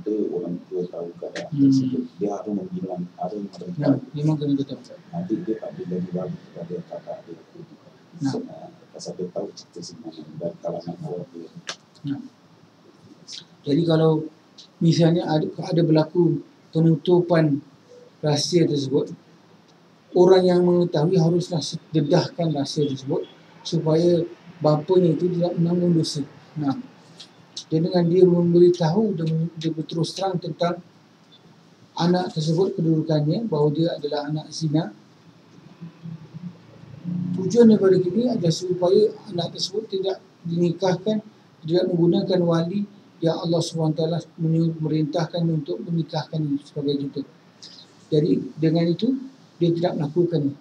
ada orang tua tahu keadaan tersebut, dia harus membilang, harus mereka. Memang kena betul. Adik dia tak boleh jadi wali kepada kakak dia. So, pasal dia tahu cerita sebenarnya dan kalangan orang dia. Jadi kalau misalnya ada berlaku penutupan rahsia tersebut, orang yang mengetahui haruslah dedahkan rahsia tersebut supaya bapanya itu tidak menanggung dosa. Jadi dengan dia memberitahu dan dia berterus terang tentang anak tersebut, kedudukannya, bahawa dia adalah anak zina, tujuan daripada ini adalah supaya anak tersebut tidak dinikahkan, tidak menggunakan wali yang Allah SWT merintahkan untuk menikahkan sebagai itu. Jadi dengan itu dia tidak melakukannya.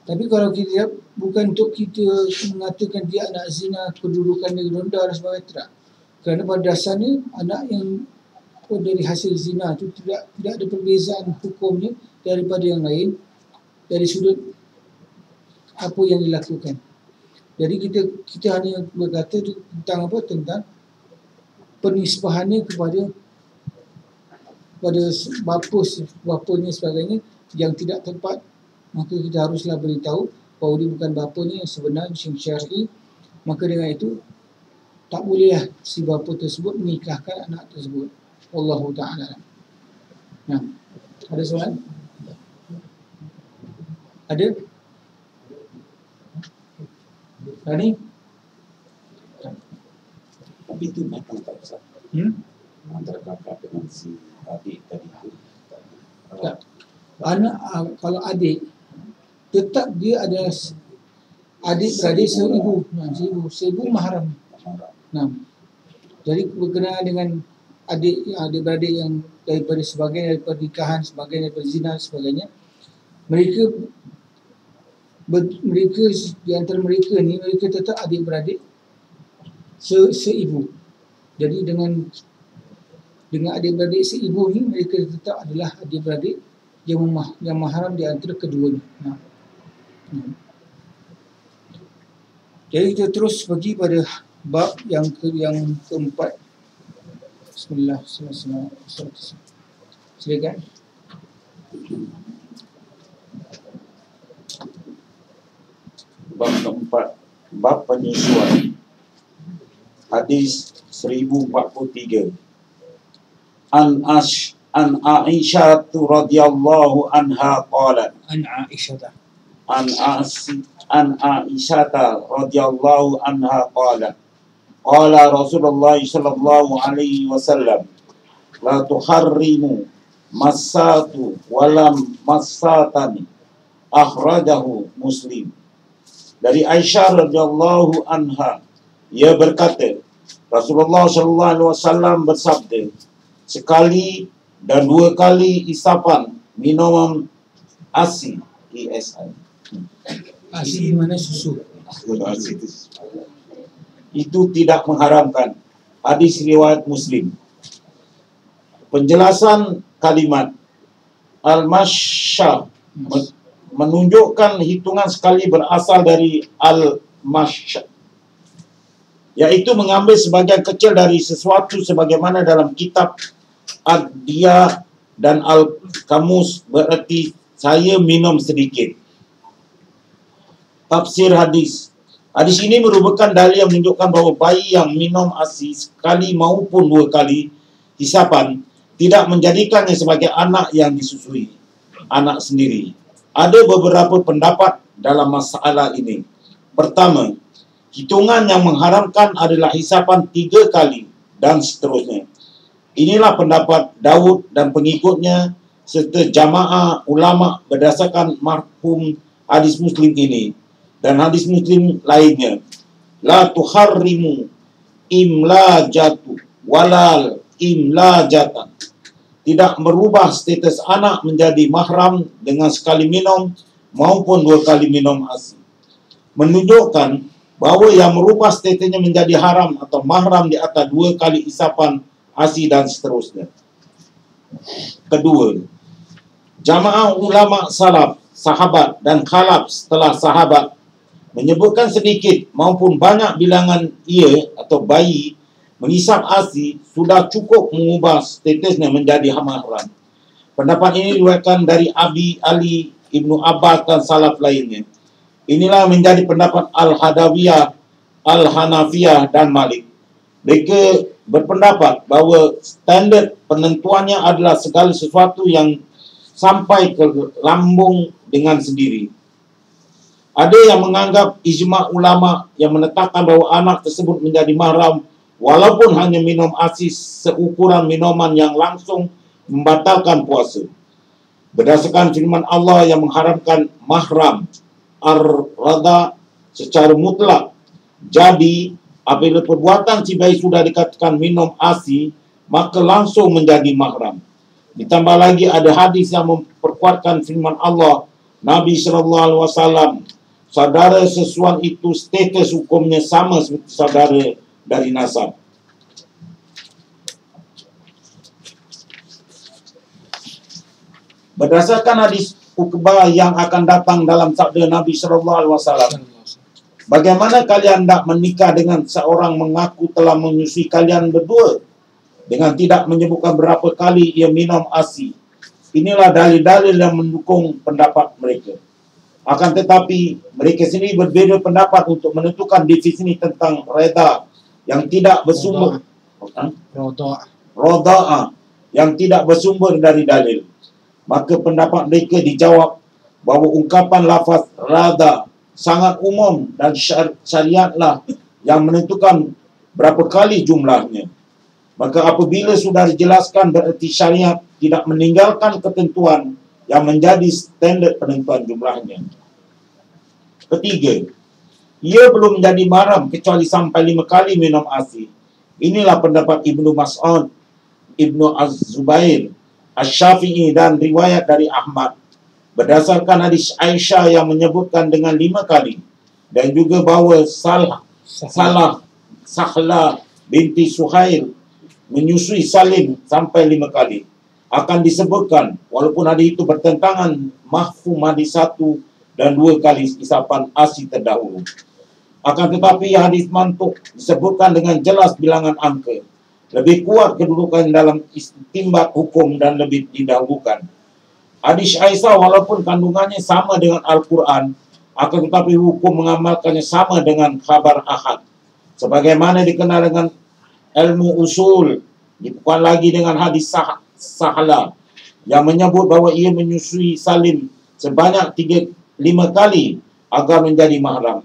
Tapi kalau kita bukan untuk kita mengatakan dia anak zina, kedudukan dia rendah dan sebagainya, tidak. Kerana pada dasarnya anak yang dari hasil zina itu tidak ada perbezaan hukumnya daripada yang lain dari sudut apa yang dilakukan. Jadi kita hanya berkata tentang apa, tentang penisbahannya kepada bapanya sebagainya yang tidak tepat, maka kita haruslah beritahu bahawa dia bukan bapanya yang sebenar, yang syar'i. Maka dengan itu tak bolehlah si bapa tersebut menikahkan anak tersebut. Wallahu ta'ala. Nah, ada soalan? Ada? Tadi? Tapi itu memang tak besar. Antara kakak dengan si adik tadi itu. Anak, kalau adik, tetap dia adalah adik-beradik seibu. Seibu mahram. Jadi berkenaan dengan adik-beradik yang daripada nikahan, sebagainya, daripada zina sebagainya, mereka mereka di antara mereka ni, mereka tetap adik-beradik seibu. Jadi dengan adik-beradik seibu ni, mereka tetap adalah adik-beradik yang mahram di antara keduanya. Jadi kita terus pergi pada bab yang keempat. Bismillah. Silakan. Bab keempat, bab penyesuaian. Hadis 1043. An Aisyah radhiyallahu anha qalat. An Aisyah radhiyallahu anha qalat. Qala Rasulullah sallallahu alaihi wasallam, la tuharrimu masatu walam masatani. Akhrajahu Muslim. Dari Aisyah radhiyallahu anha, ia berkata, Rasulullah sallallahu alaihi wasallam bersabda, sekali dan dua kali isapan minuman ASI, ESI. ASI mana susu? Itu tidak mengharamkan. Hadis riwayat Muslim. Penjelasan kalimat al-masya menunjukkan hitungan sekali berasal dari al-masya, yaitu mengambil sebagian kecil dari sesuatu sebagaimana dalam kitab Ad-Diyah dan Al-Kamus, berarti saya minum sedikit. Tafsir hadis. Hadis ini merupakan dalil yang menunjukkan bahawa bayi yang minum ASI sekali maupun dua kali hisapan tidak menjadikannya sebagai anak yang disusui, anak sendiri. Ada beberapa pendapat dalam masalah ini. Pertama, hitungan yang mengharamkan adalah hisapan 3 kali dan seterusnya. Inilah pendapat Daud dan pengikutnya serta jamaah ulama berdasarkan marhum hadis Muslim ini dan hadis Muslim lainnya. La tuharrimu imlajatu walal imlajatan. Tidak merubah status anak menjadi mahram dengan sekali minum maupun 2 kali minum ASI. Menunjukkan bahawa yang merubah statusnya menjadi haram atau mahram di atas 2 kali isapan ASI dan seterusnya. Kedua, jamaah ulama salaf, sahabat dan khalaf setelah sahabat menyebutkan sedikit maupun banyak bilangan ia atau bayi mengisap ASI sudah cukup mengubah statusnya menjadi mahram. Pendapat ini diriwayatkan dari Abi Ali, Ibnu Abbas dan salaf lainnya. Inilah menjadi pendapat Al-Hadawiyah, Al-Hanafiyah dan Malik. Mereka berpendapat bahawa standard penentuannya adalah segala sesuatu yang sampai ke lambung dengan sendiri. Ada yang menganggap ijma' ulama yang menetapkan bahawa anak tersebut menjadi mahram walaupun hanya minum ASI seukuran minuman yang langsung membatalkan puasa. Berdasarkan firman Allah yang mengharamkan mahram ar-radha secara mutlak. Jadi, apabila perbuatan si bayi sudah dikatakan minum ASI, maka langsung menjadi mahram. Ditambah lagi ada hadis yang memperkuatkan firman Allah, Nabi SAW, saudara sesuatu itu status hukumnya sama seperti saudara dari nasab. Berdasarkan hadis Uqbah yang akan datang dalam sabda Nabi SAW, bagaimana kalian hendak menikah dengan seorang mengaku telah menyusui kalian berdua dengan tidak menyebutkan berapa kali ia minum ASI? Inilah dalil-dalil yang mendukung pendapat mereka. Akan tetapi mereka sendiri berbeza pendapat untuk menentukan definisi tentang reda yang tidak bersumber Roda'ah yang tidak bersumber dari dalil. Maka pendapat mereka dijawab bahawa ungkapan lafaz rada sangat umum dan syariatlah yang menentukan berapa kali jumlahnya. Maka apabila sudah dijelaskan, berarti syariat tidak meninggalkan ketentuan yang menjadi standard penentuan jumlahnya. Ketiga, ia belum menjadi mahram kecuali sampai 5 kali minum ASI. Inilah pendapat Ibnu Mas'ud, Ibnu Az-Zubair, Asy-Syafi'i dan riwayat dari Ahmad. berdasarkan hadis Aisyah yang menyebutkan dengan 5 kali, dan juga bahawa Sahlah binti Suhail menyusui Salim sampai 5 kali, akan disebutkan walaupun hadis itu bertentangan mahfum hadis 1 dan 2 kali isapan ASI terdahulu. Akan tetapi hadis mantuk disebutkan dengan jelas bilangan angka, lebih kuat kedudukan dalam istimbat hukum dan lebih didahulukan. Hadis Aisyah walaupun kandungannya sama dengan Al-Quran, akan tetapi hukum mengamalkannya sama dengan khabar ahad. Sebagaimana dikenal dengan ilmu usul, bukan lagi dengan hadis Sahlah yang menyebut bahawa ia menyusui Salim sebanyak 5 kali agar menjadi mahram.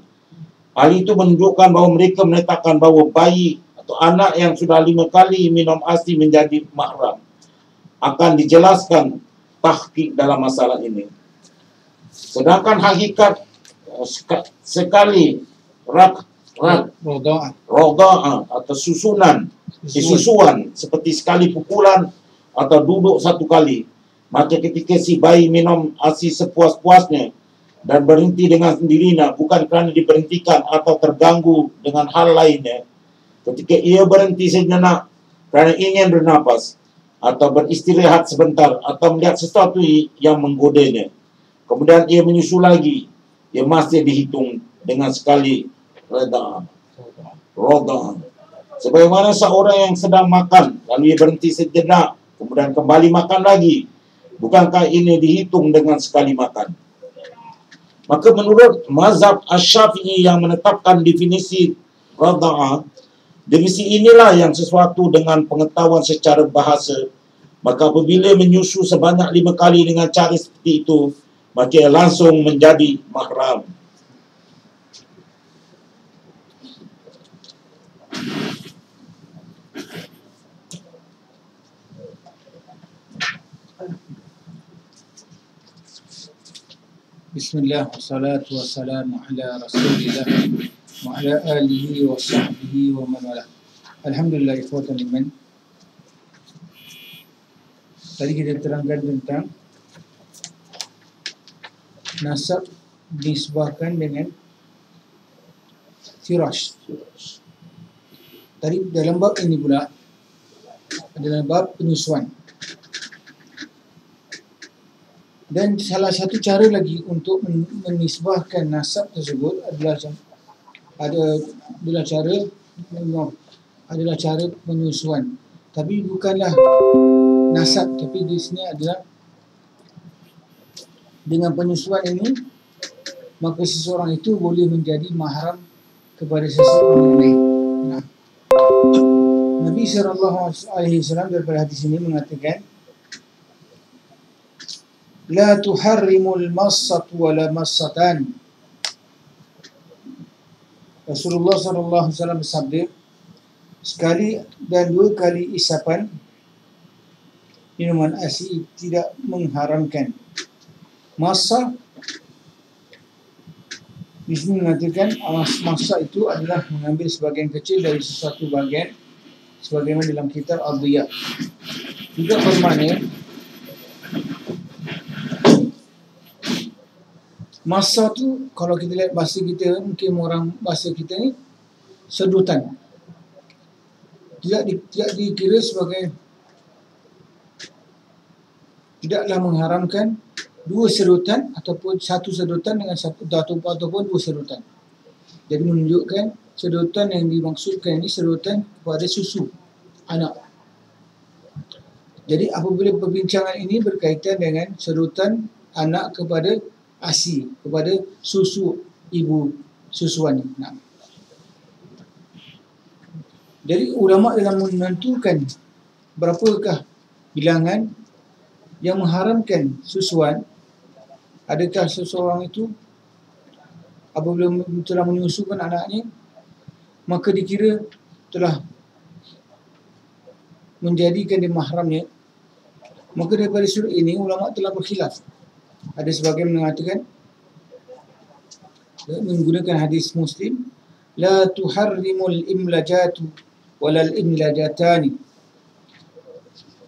Hal itu menunjukkan bahawa mereka menetapkan bahawa bayi atau anak yang sudah 5 kali minum ASI menjadi mahram. Akan dijelaskan tahqiq dalam masalah ini. Sedangkan hakikat sekali roda'ah atau susunan, susuan seperti sekali pukulan atau duduk 1 kali, maka ketika si bayi minum ASI sepuas-puasnya dan berhenti dengan sendirinya, bukan kerana diberhentikan atau terganggu dengan hal lainnya, ketika ia berhenti sejenak kerana ingin bernapas atau beristirahat sebentar atau melihat sesuatu yang menggodanya, kemudian ia menyusu lagi, ia masih dihitung dengan sekali roda'ah. Sebagaimana seorang yang sedang makan lalu ia berhenti sejenak kemudian kembali makan lagi, bukankah ini dihitung dengan sekali makan? Maka menurut mazhab Asy-Syafi'i yang menetapkan definisi rada'ah, definisi inilah yang sesuatu dengan pengetahuan secara bahasa, maka apabila menyusu sebanyak 5 kali dengan cara seperti itu, maka ia langsung menjadi mahram. Bismillah, wassalatu wassalamu ala rasulillah wa ala alihi wa sahbihi wa man wala. Alhamdulillah, ikhwatan iman. Tadi kita terangkan tentang nasab disebabkan dengan firash. Tadi dalam bab ini pula adalah bab penyusuan. Dan salah satu cara lagi untuk menisbahkan nasab tersebut adalah cara penyusuan. Tapi bukanlah nasab, tapi di sini adalah dengan penyusuan ini maka seseorang itu boleh menjadi mahram kepada seseorang lain. Nah, Nabi SAW daripada hadis ini mengatakan, la tuharrimul massatu wala massatan. Rasulullah SAW bersabda, sekali dan 2 kali isapan minuman ASI tidak mengharamkan. Massa di sini mengatakan massa itu adalah mengambil sebahagian kecil dari sesuatu bahagian, sebagaimana dalam kitab Al-Diya. Juga bermakna masa tu, kalau kita lihat bahasa kita, mungkin orang bahasa kita ni sedutan. Tidak dikira sebagai, tidaklah mengharamkan 2 sedutan ataupun 1 sedutan dengan ataupun 2 sedutan. Jadi menunjukkan sedutan yang dimaksudkan ini sedutan kepada susu anak. Jadi apabila perbincangan ini berkaitan dengan sedutan anak kepada ASI, kepada susu ibu susuan. Nah, jadi ulama dalam menentukan berapakah bilangan yang mengharamkan susuan, adakah seseorang itu apabila telah menyusukan anaknya maka dikira telah menjadikan dia mahramnya, maka daripada sudut ini ulama telah berkhilaf. Ada sebagian mengatakan menggunakan hadis Muslim, la tuharrimul imlajatu walal imlajatani.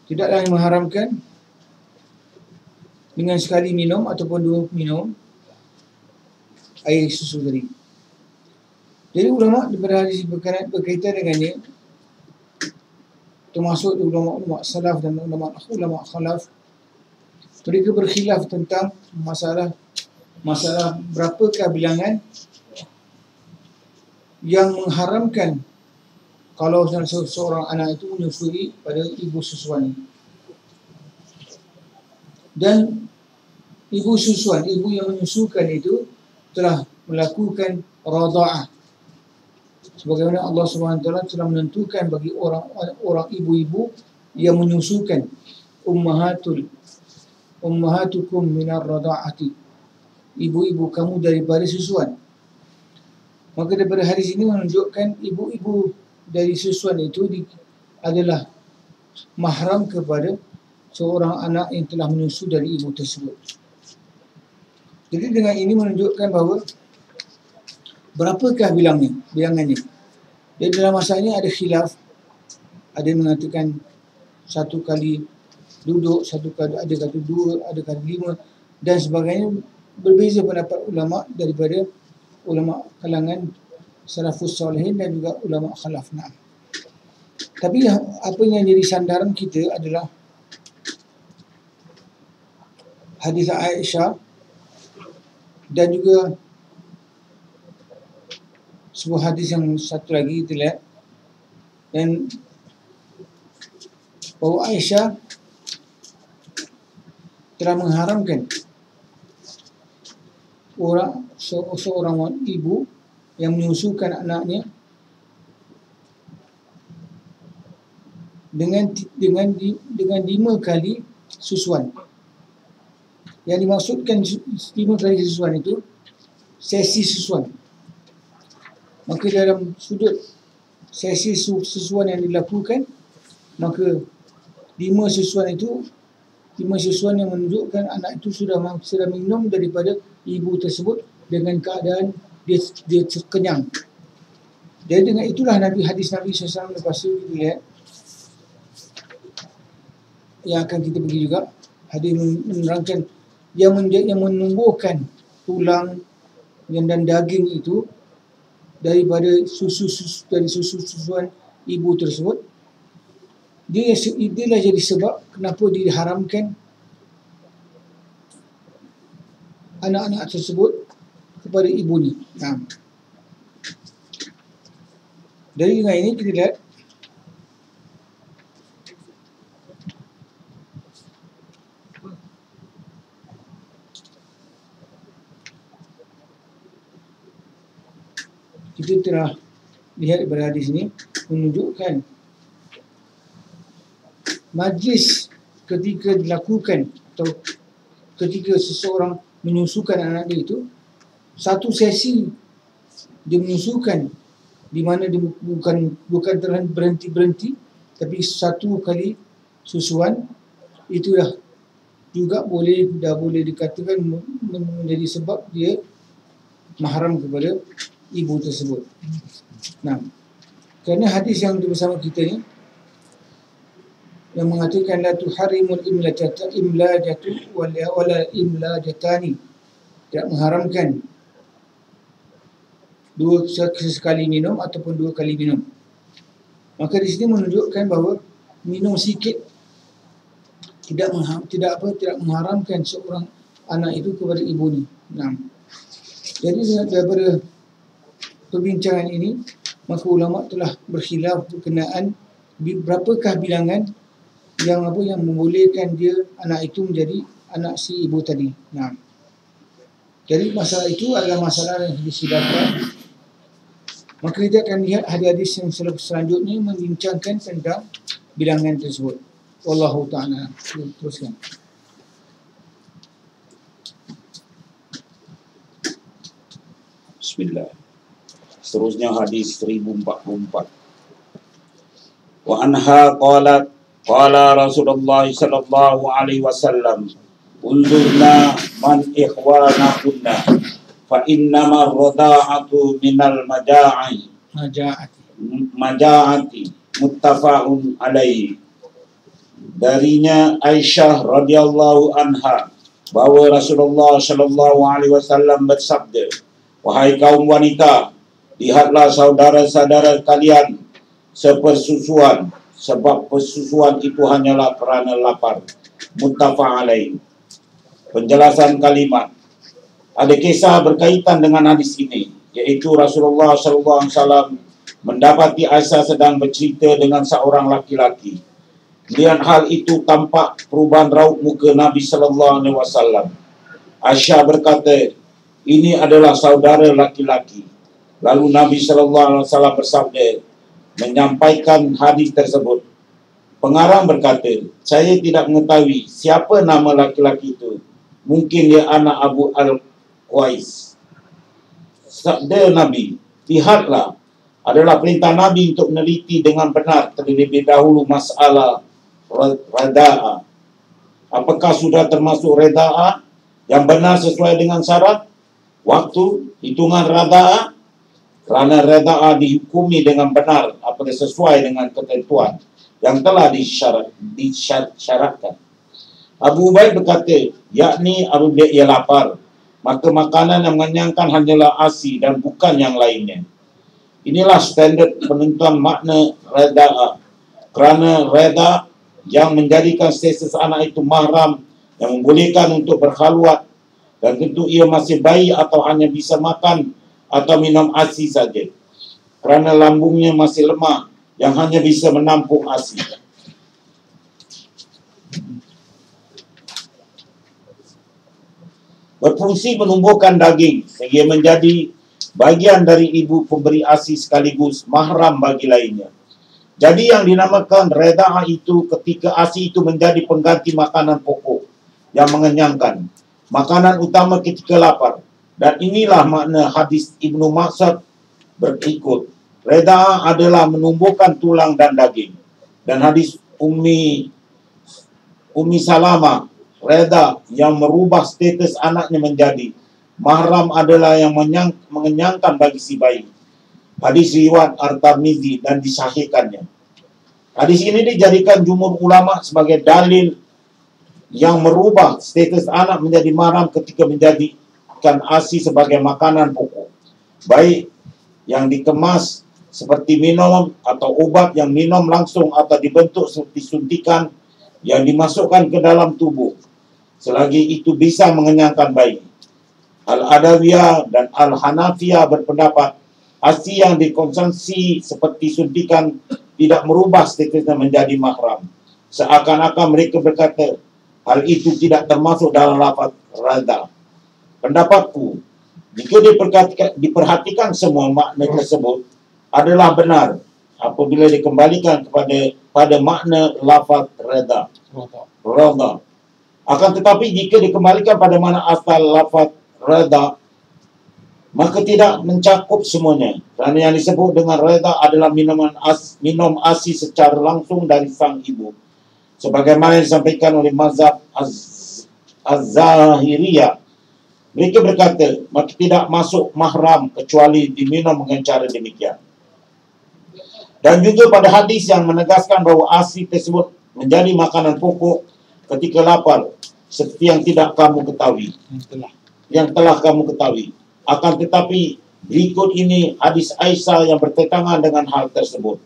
Tidaklah mengharamkan dengan sekali minum ataupun dua minum air susu tadi. Jadi ulama daripada hadis berkaitan dengannya, termasuk ulama salaf dan ulama khalaf, mereka berkhilaf tentang masalah berapakah bilangan yang mengharamkan kalau seorang anak itu menyusui pada ibu susuan. Dan ibu susuan, ibu yang menyusukan itu telah melakukan radha'ah. Sebagaimana Allah SWT telah menentukan bagi orang ibu-ibu yang menyusukan, ummahatukum minar radha'ati, ibu-ibu kamu daripada susuan. Maka daripada hadis ini menunjukkan ibu-ibu dari susuan itu adalah mahram kepada seorang anak yang telah menyusu dari ibu tersebut. Jadi dengan ini menunjukkan bahawa berapakah bilangannya. Jadi dalam masalah ini ada khilaf. Ada yang mengatakan 1 kali duduk, 1 kali, ada kata 2, ada kata 5 dan sebagainya. Berbeza pendapat ulama daripada ulama kalangan salafus salihin dan juga ulama khalaf. Tapi apa yang jadi sandaran kita adalah hadis Aisyah dan juga sebuah hadis yang satu lagi kita lihat, dan bahawa Aisyah telah mengharamkan seorang ibu yang menyusukan anaknya dengan 5 kali susuan. Yang dimaksudkan 5 kali susuan itu sesi susuan. Maka dalam sudut sesi susuan yang dilakukan, maka 5 susuan yang menunjukkan anak itu sudah minum daripada ibu tersebut dengan keadaan dia kenyang. Jadi dengan itulah hadis Nabi SAW lepas itu kita lihat yang akan kita pergi juga, hadis menerangkan yang menumbuhkan tulang dan daging itu daripada susuan ibu tersebut, itulah jadi sebab kenapa diharamkan anak-anak tersebut kepada ibunya. Dari dengan ini kita lihat kita telah lihat daripada hadis ini menunjukkan majlis ketika dilakukan atau ketika seseorang menyusukan anak dia itu, satu sesi dia menyusukan di mana dia bukan terlalu berhenti tapi 1 kali susuan, itu dah juga boleh dikatakan menjadi sebab dia mahram kepada ibu tersebut. Nah, kerana hadis yang bersama kita ni yang mengatakan la tuharrimul imlajatu wala imlajatani, tidak mengharamkan sekali minum ataupun 2 kali minum. Maka di sini menunjukkan bahawa minum sikit tidak mengharamkan seorang anak itu kepada ibunya. Nah, jadi daripada perbincangan ini, maka ulama telah berkhilaf berkenaan berapakah bilangan yang membolehkan dia anak itu menjadi anak si ibu tadi. Nah, jadi masalah itu adalah masalah yang disidangkan. Maka kita akan lihat hadis-hadis yang selanjutnya membincangkan tentang bilangan tersebut. Wallahu ta'ala. Teruskan. Bismillah. Seterusnya hadis 1044. Wa anha qalat qala Rasulullah sallallahu alaihi wasallam unzurna man ikhwanakunna fa innama ar-rada'atu minal maja'ati muttafaqun alaihi. Darinya Aisyah radhiyallahu anha bahawa Rasulullah sallallahu alaihi wasallam bersabda, "Wahai kaum wanita, lihatlah saudara-saudara kalian sepersusuan, sebab persusuan itu hanyalah kerana lapar." Muttafaq alaih. Penjelasan kalimat. Ada kisah berkaitan dengan hadis ini, iaitu Rasulullah sallallahu alaihi wasallam mendapati Aisyah sedang bercerita dengan seorang laki-laki. Kemudian hal itu tampak perubahan raut muka Nabi sallallahu alaihi wasallam. Aisyah berkata, "Ini adalah saudara laki-laki." Lalu Nabi sallallahu alaihi wasallam bersabda, menyampaikan hadis tersebut. Pengarang berkata, "Saya tidak mengetahui siapa nama laki-laki itu. Mungkin dia anak Abu Al-Qais." Sabda Nabi, "Lihatlah, adalah perintah Nabi untuk meneliti dengan benar terlebih dahulu masalah reda'a. Apakah sudah termasuk reda'a yang benar sesuai dengan syarat, waktu, hitungan reda'a? Kerana reda'a dihukumi dengan benar apabila sesuai dengan ketentuan yang telah disyaratkan." Abu Ubaid berkata, yakni apabila ia lapar, maka makanan yang mengenyangkan hanyalah ASI dan bukan yang lainnya. Inilah standard penentuan makna reda'a. Kerana reda yang menjadikan status anak itu mahram, yang membolehkan untuk berkhaluat, dan tentu ia masih bayi atau hanya bisa makan atau minum ASI saja. Kerana lambungnya masih lemah, yang hanya bisa menampung ASI. Berfungsi menumbuhkan daging sehingga menjadi bagian dari ibu pemberi ASI sekaligus mahram bagi lainnya. Jadi yang dinamakan reda'a itu ketika ASI itu menjadi pengganti makanan pokok yang mengenyangkan, makanan utama ketika lapar. Dan inilah makna hadis Ibnu Mas'ud berikut. Reda'a adalah menumbuhkan tulang dan daging. Dan hadis Ummi Salamah, reda yang merubah status anaknya menjadi mahram adalah yang mengenyangkan bagi si bayi. Hadis riwayat At-Tirmizi dan disahihkannya. Hadis ini dijadikan jumhur ulama sebagai dalil yang merubah status anak menjadi mahram ketika menjadikan ASI sebagai makanan pokok, baik yang dikemas seperti minum atau obat yang minum langsung atau dibentuk seperti suntikan yang dimasukkan ke dalam tubuh, selagi itu bisa mengenyangkan bayi. Al-Adawiyah dan Al-Hanafiyah berpendapat ASI yang dikonsumsi seperti suntikan tidak merubah statusnya menjadi mahram. Seakan-akan mereka berkata hal itu tidak termasuk dalam lafaz rada. Pendapatku, jika diperhatikan semua makna tersebut adalah benar apabila dikembalikan pada makna lafaz rada. Akan tetapi jika dikembalikan pada makna asal lafaz rada, maka tidak mencakup semuanya. Kerana yang disebut dengan reda adalah minum ASI secara langsung dari sang ibu. Sebagaimana disampaikan oleh mazhab Az-Zahiriyah. Mereka berkata, maka tidak masuk mahram kecuali diminum dengan cara demikian. Dan juga pada hadis yang menegaskan bahawa ASI tersebut menjadi makanan pokok ketika lapar, seperti yang tidak kamu ketahui. Yang telah kamu ketahui. Akan tetapi berikut ini hadis Aisyah yang bertentangan dengan hal tersebut.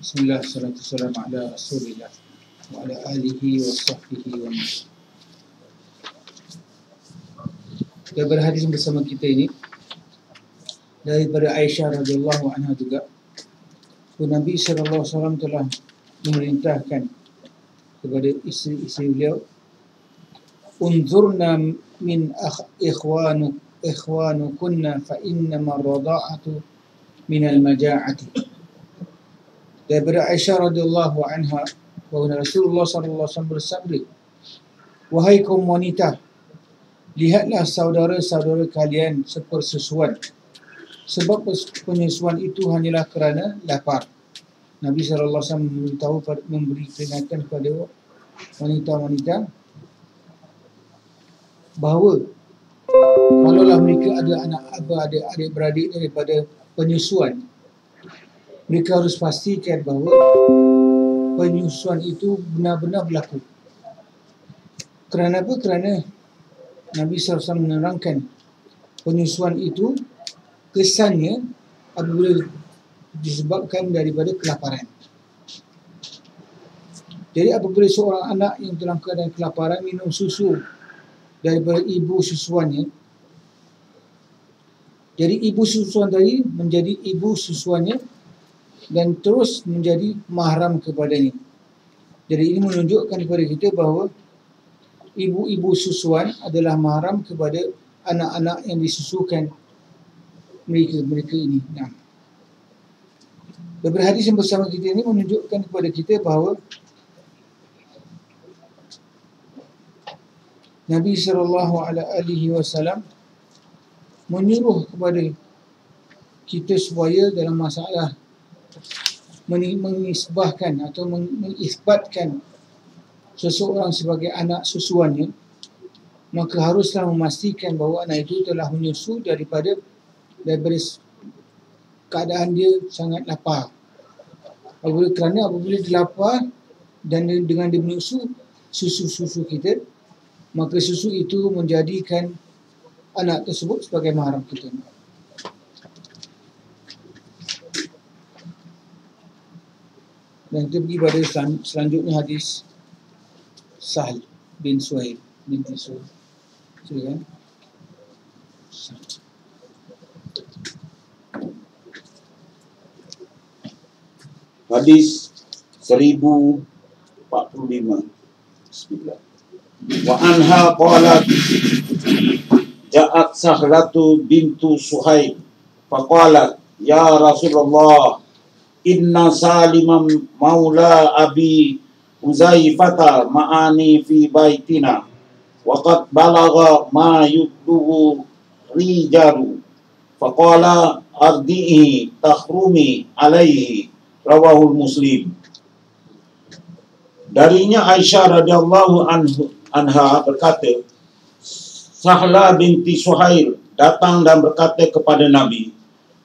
Bismillah, salatu salam ala Rasulillah wa ala alihi wa sahbihi wa man. Daripada hadis bersama kita ini, daripada Aisyah radhiyallahu anha juga, Nabi sallallahu alaihi wasallam telah memerintahkan kepada isteri-isteri beliau, "Unzurna min ikhwanukunna fa innama rada'atu min al-maja'ati." Daripada Aisyah radhiyallahu anha bahawa Rasulullah sallallahu alaihi wasallam bersabda, "Wahai kaum wanita, lihatlah saudara-saudara kalian sepersusuan. Sebab penyesuaian itu hanyalah kerana lapar." Nabi SAW memberitahu, memberi peringatan kepada wanita-wanita bahawa Kalaulah mereka ada anak adik-beradik daripada penyusuan, mereka harus pastikan bahawa penyusuan itu benar-benar berlaku. Kerana apa? Kerana Nabi SAW menerangkan penyusuan itu kesannya apabila disebabkan daripada kelaparan. Jadi apabila seorang anak yang dalam keadaan kelaparan minum susu daripada ibu susuannya, jadi ibu susuan tadi menjadi ibu susuannya dan terus menjadi mahram kepadanya. Jadi ini menunjukkan kepada kita bahawa ibu-ibu susuan adalah mahram kepada anak-anak yang disusukan mereka ini. Nah, beberapa hadis yang bersama kita ini menunjukkan kepada kita bahawa Nabi SAW menyuruh kepada kita supaya dalam masalah mengisbahkan atau mengisbatkan seseorang sebagai anak susuannya, maka haruslah memastikan bahawa anak itu telah menyusu daripada keadaan dia sangat lapar. Kerana apabila dia lapar dan dengan dia menyusu susu kita, maka susu itu menjadikan anak tersebut sebagai mahram kita. Dan kita pergi pada selanjutnya hadis Sahal bin Suhail binti Suhail. Silakan. Hadis 1045. Bismillah. Wa anha qalat ja'at Sahratu bintu Suhail faqalat ya Rasulullah inna Salimam maula abi Uzaifata ma'ani fi baitina wa qad balagha ma yublugu rijalu faqala ardi'i takhrumi alaihi rawahul Muslim. Darinya Aisyah radhiyallahu anha berkata, Sahla binti Suhail datang dan berkata kepada Nabi,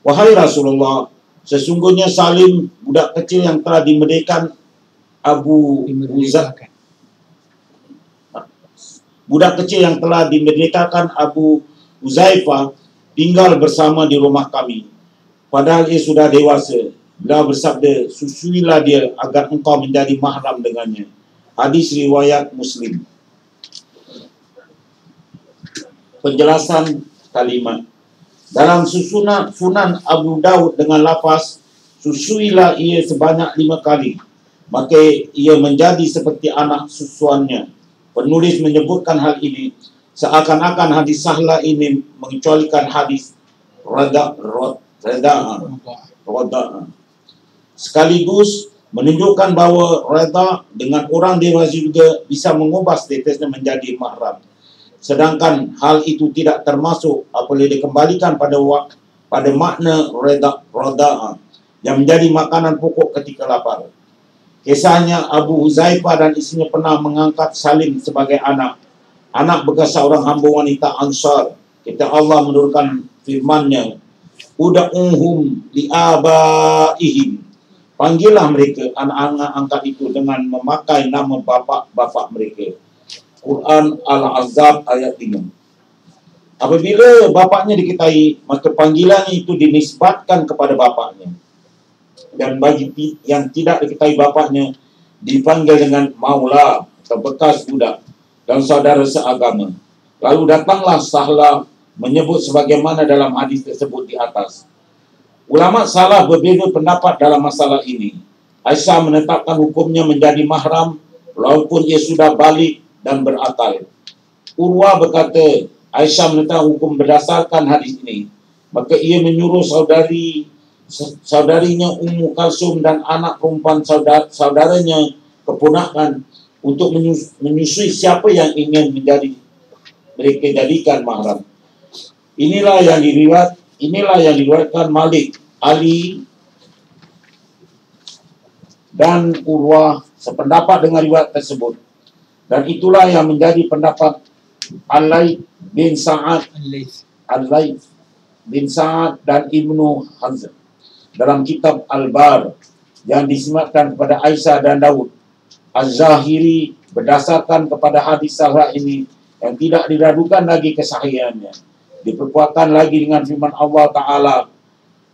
wahai Rasulullah, sesungguhnya Salim budak kecil yang telah dimerdekakan Abu Uzaifah tinggal bersama di rumah kami, padahal ia sudah dewasa. Beliau bersabda, susuilah dia agar engkau menjadi mahram dengannya. Hadis riwayat Muslim. Penjelasan kalimat. Dalam sunan Abu Daud dengan lafaz, susuilah ia sebanyak 5 kali, maka ia menjadi seperti anak susuannya. Penulis menyebutkan hal ini seakan-akan hadis Sahla ini mengecualikan hadis Rada'ah. Sekaligus menunjukkan bahawa reda dengan orang dewasa juga bisa mengubah statusnya menjadi mahram. Sedangkan hal itu tidak termasuk apabila dikembalikan pada makna reda yang menjadi makanan pokok ketika lapar. Kisahnya Abu Huzaifah dan isinya pernah mengangkat Salim sebagai anak bekas seorang hamba wanita Ansar. Kita Allah menurunkan firman-Nya, ud'uhum li'abaihim. Panggillah mereka, anak-anak angkat itu, dengan memakai nama bapa-bapa mereka. Quran Al-Ahzab ayat 5. Apabila bapaknya diketahui, maka panggilan itu dinisbatkan kepada bapaknya. Dan bagi yang tidak diketahui bapaknya, dipanggil dengan maula atau bekas budak dan saudara seagama. Lalu datanglah Sahla menyebut sebagaimana dalam hadis tersebut di atas. Ulama salah berbeza pendapat dalam masalah ini. Aisyah menetapkan hukumnya menjadi mahram walaupun ia sudah balik dan berakal. Urwah berkata, Aisyah menetapkan hukum berdasarkan hadis ini. Maka ia menyuruh saudarinya Ummu Kalsum dan anak perempuan saudaranya keponakan untuk menyusui siapa yang ingin mereka jadikan mahram. Inilah yang diriwayatkan Malik, Ali dan Urwah sependapat dengan riwayat tersebut. Dan itulah yang menjadi pendapat Al-Layth bin Sa'ad, Al-Layth. Al-Layth bin Sa'ad dan Ibnu Hazm dalam kitab Al-Bar yang disematkan kepada Aisyah dan Daud. Az-Zahiri berdasarkan kepada hadis sahih ini yang tidak diragukan lagi kesahihannya, diperkuatkan lagi dengan firman Allah Ta'ala,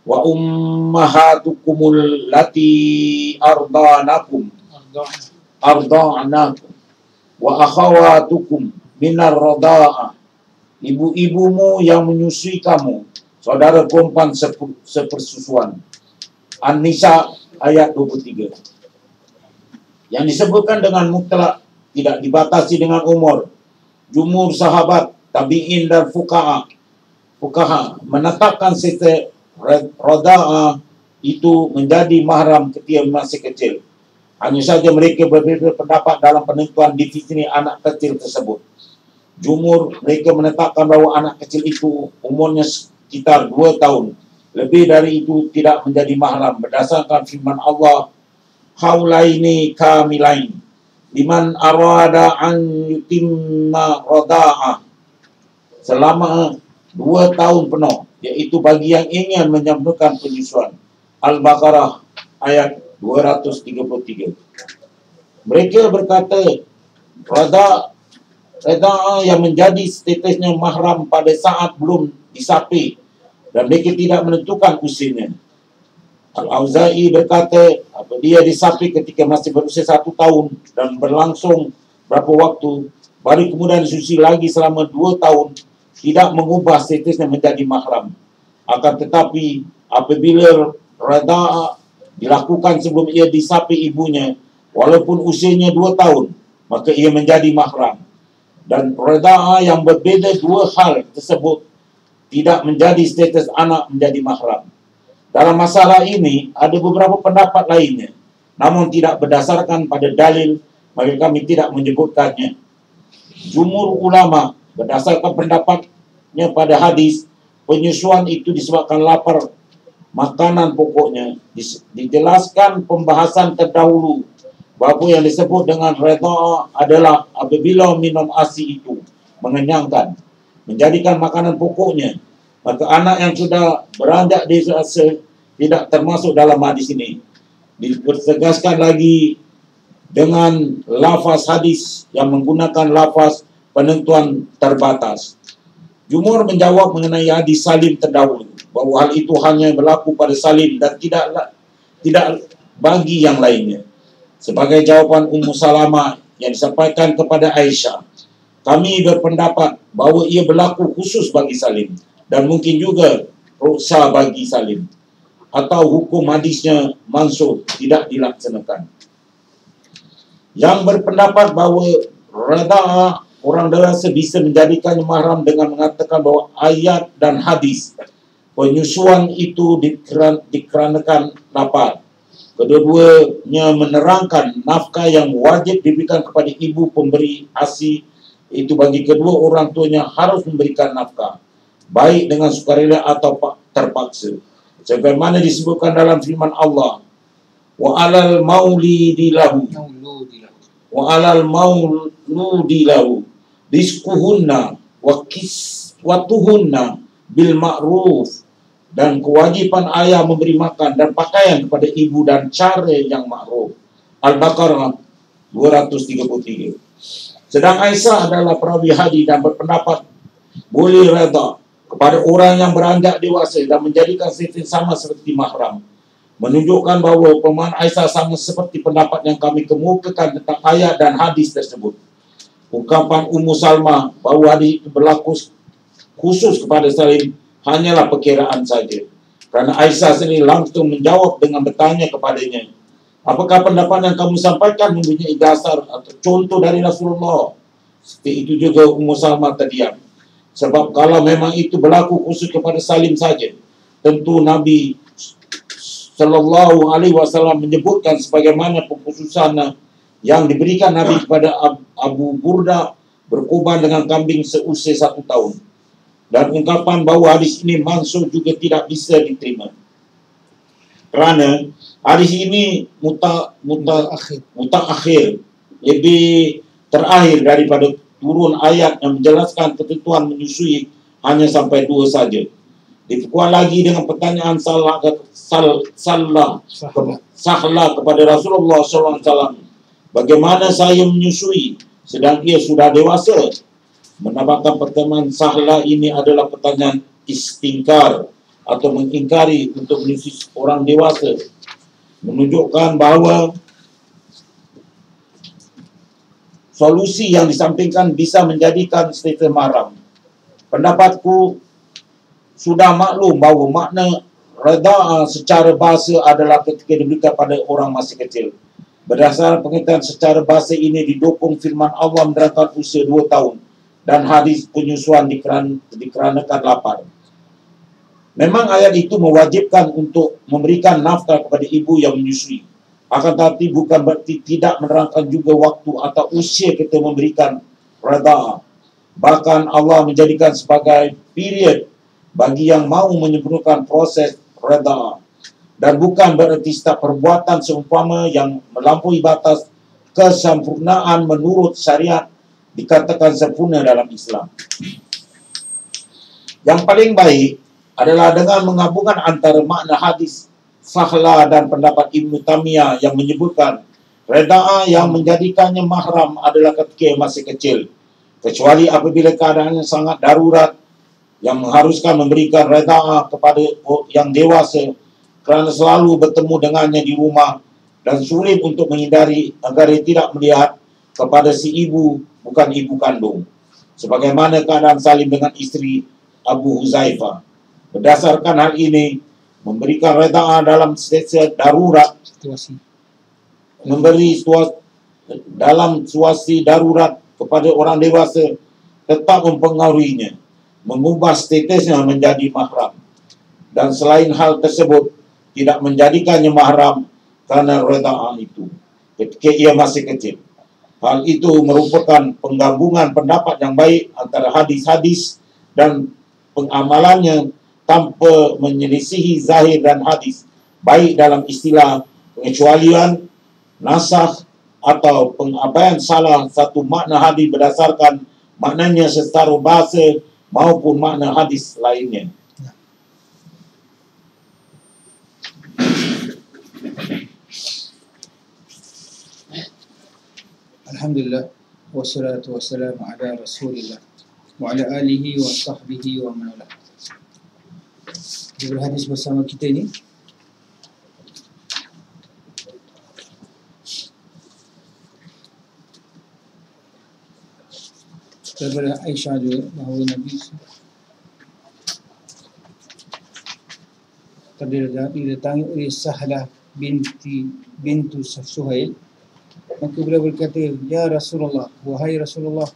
wa ummahatukumul lati ardanakum wa akhawatukum minar rada'ah, ibu-ibumu yang menyusui kamu, saudara perempuan sepersusuan. An-Nisa ayat 23. Yang disebutkan dengan mutlak, tidak dibatasi dengan umur. Jumhur sahabat, tabi'in dan fuqaha menetapkan sistem rada'ah itu menjadi mahram ketika masih kecil. Hanya saja mereka berbeza pendapat dalam penentuan definisi anak kecil tersebut. Jumhur mereka menetapkan bahawa anak kecil itu umurnya sekitar 2 tahun. Lebih dari itu tidak menjadi mahram berdasarkan firman Allah, haulaini kamilain liman arada an yutimma rada'ah, selama 2 tahun penuh, yaitu bagi yang ingin menyempurnakan penyusuan. Al-Baqarah ayat 233. Mereka berkata rada'ah yang menjadi statusnya mahram pada saat belum disapi dan mereka tidak menentukan usianya. Al-Auza'i berkata dia disapi ketika masih berusia 1 tahun dan berlangsung berapa waktu, baru kemudian disusui lagi selama 2 tahun, tidak mengubah statusnya menjadi mahram. Akan tetapi apabila rada'ah dilakukan sebelum ia disapi ibunya, walaupun usianya 2 tahun, maka ia menjadi mahram. Dan rada'ah yang berbeza 2 hal tersebut tidak menjadi status anak menjadi mahram. Dalam masalah ini ada beberapa pendapat lainnya, namun tidak berdasarkan pada dalil, maka kami tidak menyebutkannya. Jumhur ulama berdasarkan pendapatnya pada hadis, penyusuan itu disebabkan lapar makanan pokoknya. Dijelaskan pembahasan terdahulu bahawa yang disebut dengan rada'ah adalah apabila minum ASI itu mengenyangkan, menjadikan makanan pokoknya, maka anak yang sudah beranjak dewasa tidak termasuk dalam hadis ini. Dipertegaskan lagi dengan lafaz hadis yang menggunakan lafaz penentuan terbatas. Jumhur menjawab mengenai hadis Salim terdahulu bahawa hal itu hanya berlaku pada Salim dan tidak bagi yang lainnya. Sebagai jawaban Ummu Salamah yang disampaikan kepada Aisyah, kami berpendapat bahawa ia berlaku khusus bagi Salim dan mungkin juga rukhsah bagi Salim, atau hukum hadisnya mansukh, tidak dilaksanakan. Yang berpendapat bahawa rada'ah orang dewasa bisa menjadikannya mahram dengan mengatakan bahawa ayat dan hadis penyusuan itu dikarenakan lapar. Kedua-duanya menerangkan nafkah yang wajib diberikan kepada ibu pemberi ASI itu bagi kedua orang tuanya harus memberikan nafkah, baik dengan sukarela atau terpaksa. Sebagaimana disebutkan dalam firman Allah, wa alal maulidi lahu rizquhunna wa kiswatuhunna bil ma'ruf, dan kewajiban ayah memberi makan dan pakaian kepada ibu dan cara yang ma'ruf. Al-Baqarah 233. Sedang Aisyah adalah perawi hadis dan berpendapat boleh redha kepada orang yang beranjak dewasa dan menjadikan sistem sama seperti mahram, menunjukkan bahawa pemahaman Aisyah sama seperti pendapat yang kami kemukakan tentang ayat dan hadis tersebut. Ungkapan Ummu Salmah bahawa hadis itu berlaku khusus kepada Salim hanyalah perkiraan saja, kerana Aisyah sendiri langsung menjawab dengan bertanya kepadanya, apakah pendapat yang kamu sampaikan mempunyai dasar atau contoh dari Rasulullah? Seperti itu juga Ummu Salmah terdiam. Sebab kalau memang itu berlaku khusus kepada Salim saja, tentu Nabi SAW menyebutkan sebagaimana pengkhususan yang diberikan Nabi kepada Abu Burda berkorban dengan kambing seusia 1 tahun. Dan ungkapan bahawa hadis ini mansukh juga tidak bisa diterima, kerana hadis ini mutaakhir, lebih terakhir daripada turun ayat yang menjelaskan ketentuan menyusui hanya sampai 2 saja. Diperkuat lagi dengan pertanyaan Sahla kepada Rasulullah SAW, bagaimana saya menyusui sedang ia sudah dewasa? Menambahkan pertanyaan Sahla ini adalah pertanyaan istingkar atau mengingkari untuk menyusui orang dewasa, menunjukkan bahawa solusi yang disampingkan bisa menjadikan status mahram. Pendapatku sudah maklum bahawa makna redha secara bahasa adalah ketika diberikan pada orang masih kecil. Berdasarkan pengertian secara bahasa ini didukung firman Allah menerangkan usia 2 tahun dan hadis penyusuan dikarenakan lapar. Memang ayat itu mewajibkan untuk memberikan nafkah kepada ibu yang menyusui. Akan tetapi bukan berarti tidak menerangkan juga waktu atau usia kita memberikan redha. Bahkan Allah menjadikan sebagai period bagi yang mau menyempurnakan proses redha. Dan bukan berarti setiap perbuatan seumpama yang melampaui batas kesempurnaan menurut syariat dikatakan sempurna dalam Islam. Yang paling baik adalah dengan menggabungkan antara makna hadis Sahla dan pendapat Ibn Taymiyah yang menyebutkan redha yang menjadikannya mahram adalah ketika masih kecil, kecuali apabila keadaannya sangat darurat yang mengharuskan memberikan redha kepada yang dewasa kerana selalu bertemu dengannya di rumah dan sulit untuk menghindari agar dia tidak melihat kepada si ibu bukan ibu kandung, sebagaimana keadaan Salim dengan isteri Abu Huzaifah. Berdasarkan hal ini, memberikan redha dalam situasi darurat, dalam situasi darurat kepada orang dewasa tetap mempengaruhinya, mengubah statusnya menjadi mahram. Dan selain hal tersebut, tidak menjadikannya mahram karena redha itu ketika ia masih kecil. Hal itu merupakan penggabungan pendapat yang baik antara hadis-hadis dan pengamalannya tanpa menyelisihi zahir dan hadis, baik dalam istilah pengecualian, nasakh atau pengabaian salah satu makna hadis berdasarkan maknanya secara bahasa maupun makna hadis lainnya. Alhamdulillah, wassalatu wassalamu ala Rasulillah wa ala alihi wa sahbihi wa man wala. Berhadis bersama kita ini daripada Aisyah juga bahawa Nabi didatangi oleh Sahlah bintu Suhail, maka beliau berkata, ya Rasulullah, wahai Rasulullah,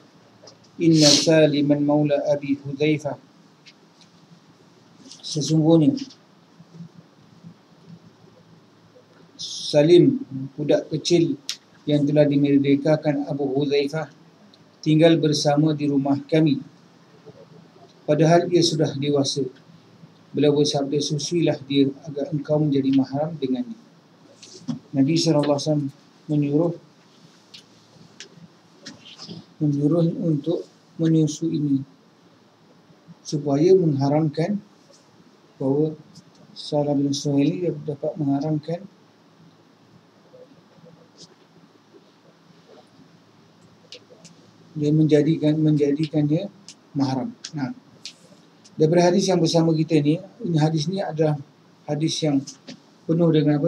inna Saliman maula Abi Hudzaifah, sesungguhnya Salim, budak kecil yang telah dimerdekakan Abu Hudzaifah, tinggal bersama di rumah kami, padahal ia sudah dewasa. Beliau bersabda, susuilah dia agar engkau menjadi mahram dengannya. Nabi SAW menyuruh untuk menyusu ini supaya mengharamkan bahawa Salah bin Suhail dapat mengharamkan dia menjadikannya mahram. Nah, daripada hadis yang bersama kita ni, hadis ni adalah hadis yang penuh dengan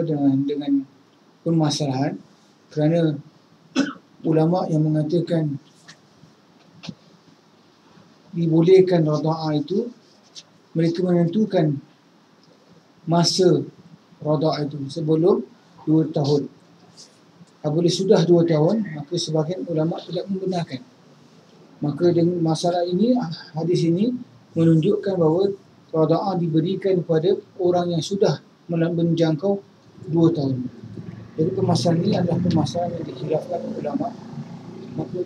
dengan permasalahan, kerana ulama yang mengatakan dibolehkan radha'ah itu, mereka menentukan masa radha'ah itu sebelum 2 tahun. Apabila sudah 2 tahun, maka sebahagian ulama tidak membenarkan. Maka dengan masalah ini, hadis ini menunjukkan bahawa radha'ah diberikan kepada orang yang sudah menjangkau 2 tahun. Jadi permasalahan ini adalah permasalahan yang dikhilafkan ulama. Maka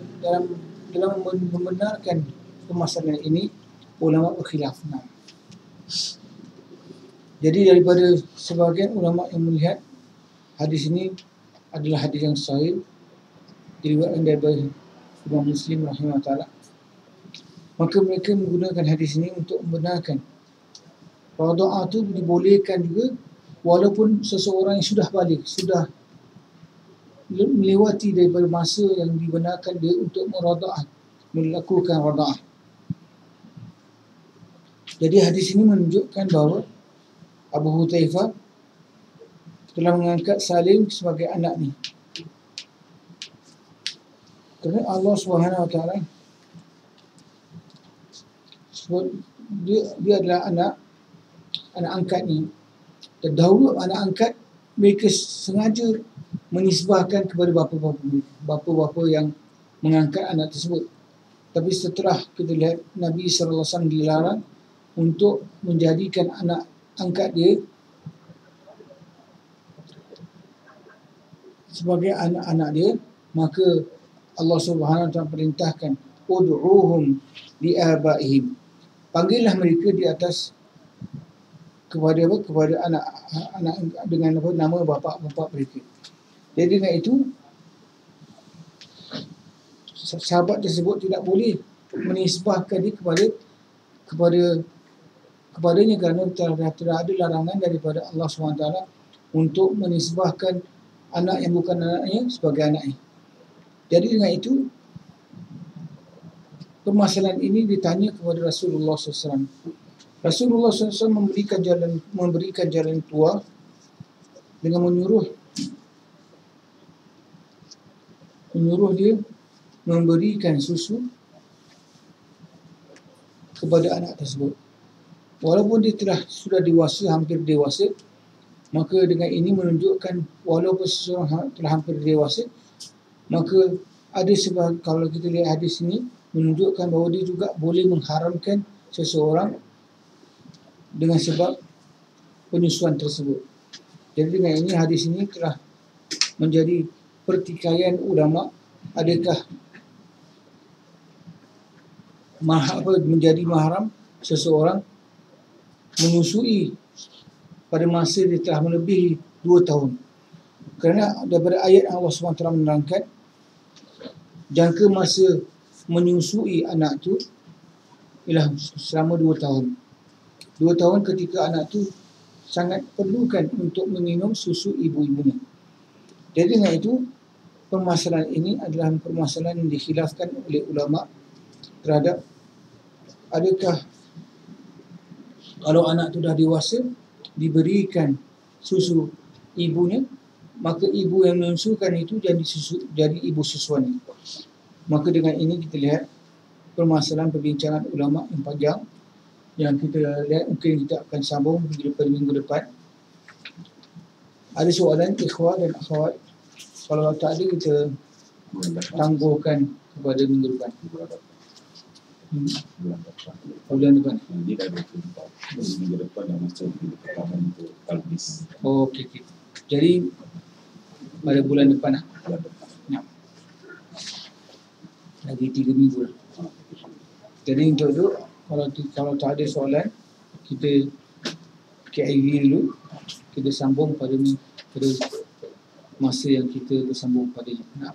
dalam membenarkan permasalahan ini, ulama berkhilaf. Jadi daripada sebahagian ulama yang melihat hadis ini adalah hadis yang sahih, diriwayatkan daripada Imam Muslim rahimahullah ta'ala. Maka mereka menggunakan hadis ini untuk membenarkan bahawa doa itu dibolehkan juga walaupun seseorang yang sudah balik, sudah melewati daripada masa yang dibenarkan dia untuk meradaah, melakukan radaah. Jadi hadis ini menunjukkan bahawa Abu Hudzaifah telah mengangkat Salim sebagai anak ni. Kerana Allah Subhanahu Wa Taala sebut dia adalah anak angkat ni. Dan dahulu anak angkat mereka sengaja menisbahkan kepada bapa-bapa mereka, bapa-bapa yang mengangkat anak tersebut. Tapi setelah kita lihat Nabi SAW dilarang untuk menjadikan anak angkat dia sebagai anak-anak dia, maka Allah Subhanahu Wa Taala perintahkan ud'uhum li'abaihim, panggillah mereka di atas kepada apa, kepada anak dengan apa, nama bapa-bapa mereka. Jadi dengan itu sahabat tersebut tidak boleh menisbahkan dia kepadanya kerana tidak ada larangan daripada Allah SWT untuk menisbahkan anak yang bukan anaknya sebagai anaknya. Jadi dengan itu permasalahan ini ditanya kepada Rasulullah SAW. Rasulullah SAW memberikan jalan keluar dengan menyuruh dia memberikan susu kepada anak tersebut. Walaupun dia sudah dewasa, hampir dewasa, maka dengan ini menunjukkan walaupun seseorang telah hampir dewasa, maka ada sebab, kalau kita lihat hadis ini menunjukkan bahawa dia juga boleh mengharamkan seseorang dengan sebab penyusuan tersebut. Jadi dengan ini hadis ini telah menjadi pertikaian ulama, adakah menjadi mahram seseorang menyusui pada masa dia telah melebihi 2 tahun. Kerana daripada ayat Allah SWT menerangkan jangka masa menyusui anak tu ialah selama 2 tahun. 2 tahun ketika anak tu sangat perlukan untuk meminum susu ibu-ibunya. Jadi dengan itu permasalahan ini adalah permasalahan yang dikhilafkan oleh ulama terhadap adakah kalau anak tu dah dewasa diberikan susu ibunya, maka ibu yang menyusukan itu jadi ibu susuan. Maka dengan ini kita lihat permasalahan perbincangan ulama yang panjang yang kita lihat, mungkin kita akan sambung minggu depan. Ada soalan ikhwah dan akhwat? Kalau tak ada, kita tangguhkan kepada minggu depan. Bulan depan. Dia dah 24. Minggu depan dah masuk di pertama untuk talbis. Oh, okey. Jadi pada bulan depan lah. Ya. Lagi 3 minggu lah. Jadi untuk itu, kalau tak ada soalan, kita KIV dulu, kita sambung pada masa yang kita bersambung padanya. Nah.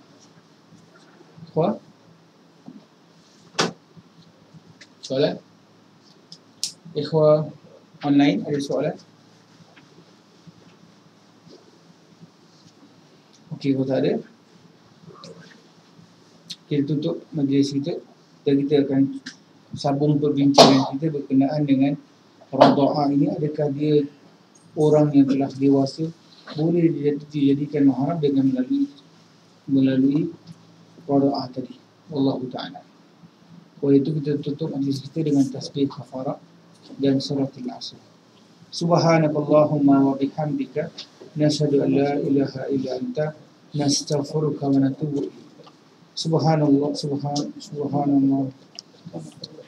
Kuat? Soalan? Ikhwah online ada soalan? Okey, kalau tak ada, kita tutup majlis kita dan kita akan sambung perbincangan kita berkenaan dengan rada'ah ini. Adakah dia orang yang telah dewasa boleh dijadikan mahram dengan melalui rada'ah tadi. Wallahu ta'ala. Oleh itu kita tutup majlis kita dengan tasbih kafarah dan suratul asr. Subhanakallahumma wa bihamdika nashhadu an la ilaha illa anta nastaghfiruka wa natubu ilaik. Subhanallah subhanallah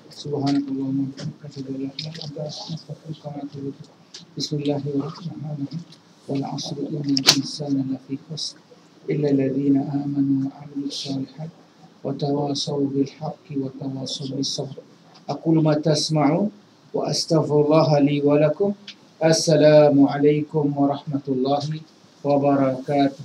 subhanakallahumma wa bihamdika nashhadu an la ilaha illa anta nastaghfiruka wa natubu ilaik. Bismillahirrahmanirrahim. Wal 'asri innal insana lafi khusr illa alladhina amanu wa 'amilus shalihat wa tawasaw bil haqqi wa tawasaw bis sabr. Aqulu ma tasma'un wa astaghfirullaha li wa lakum. Assalamu alaikum warahmatullahi wabarakatuh.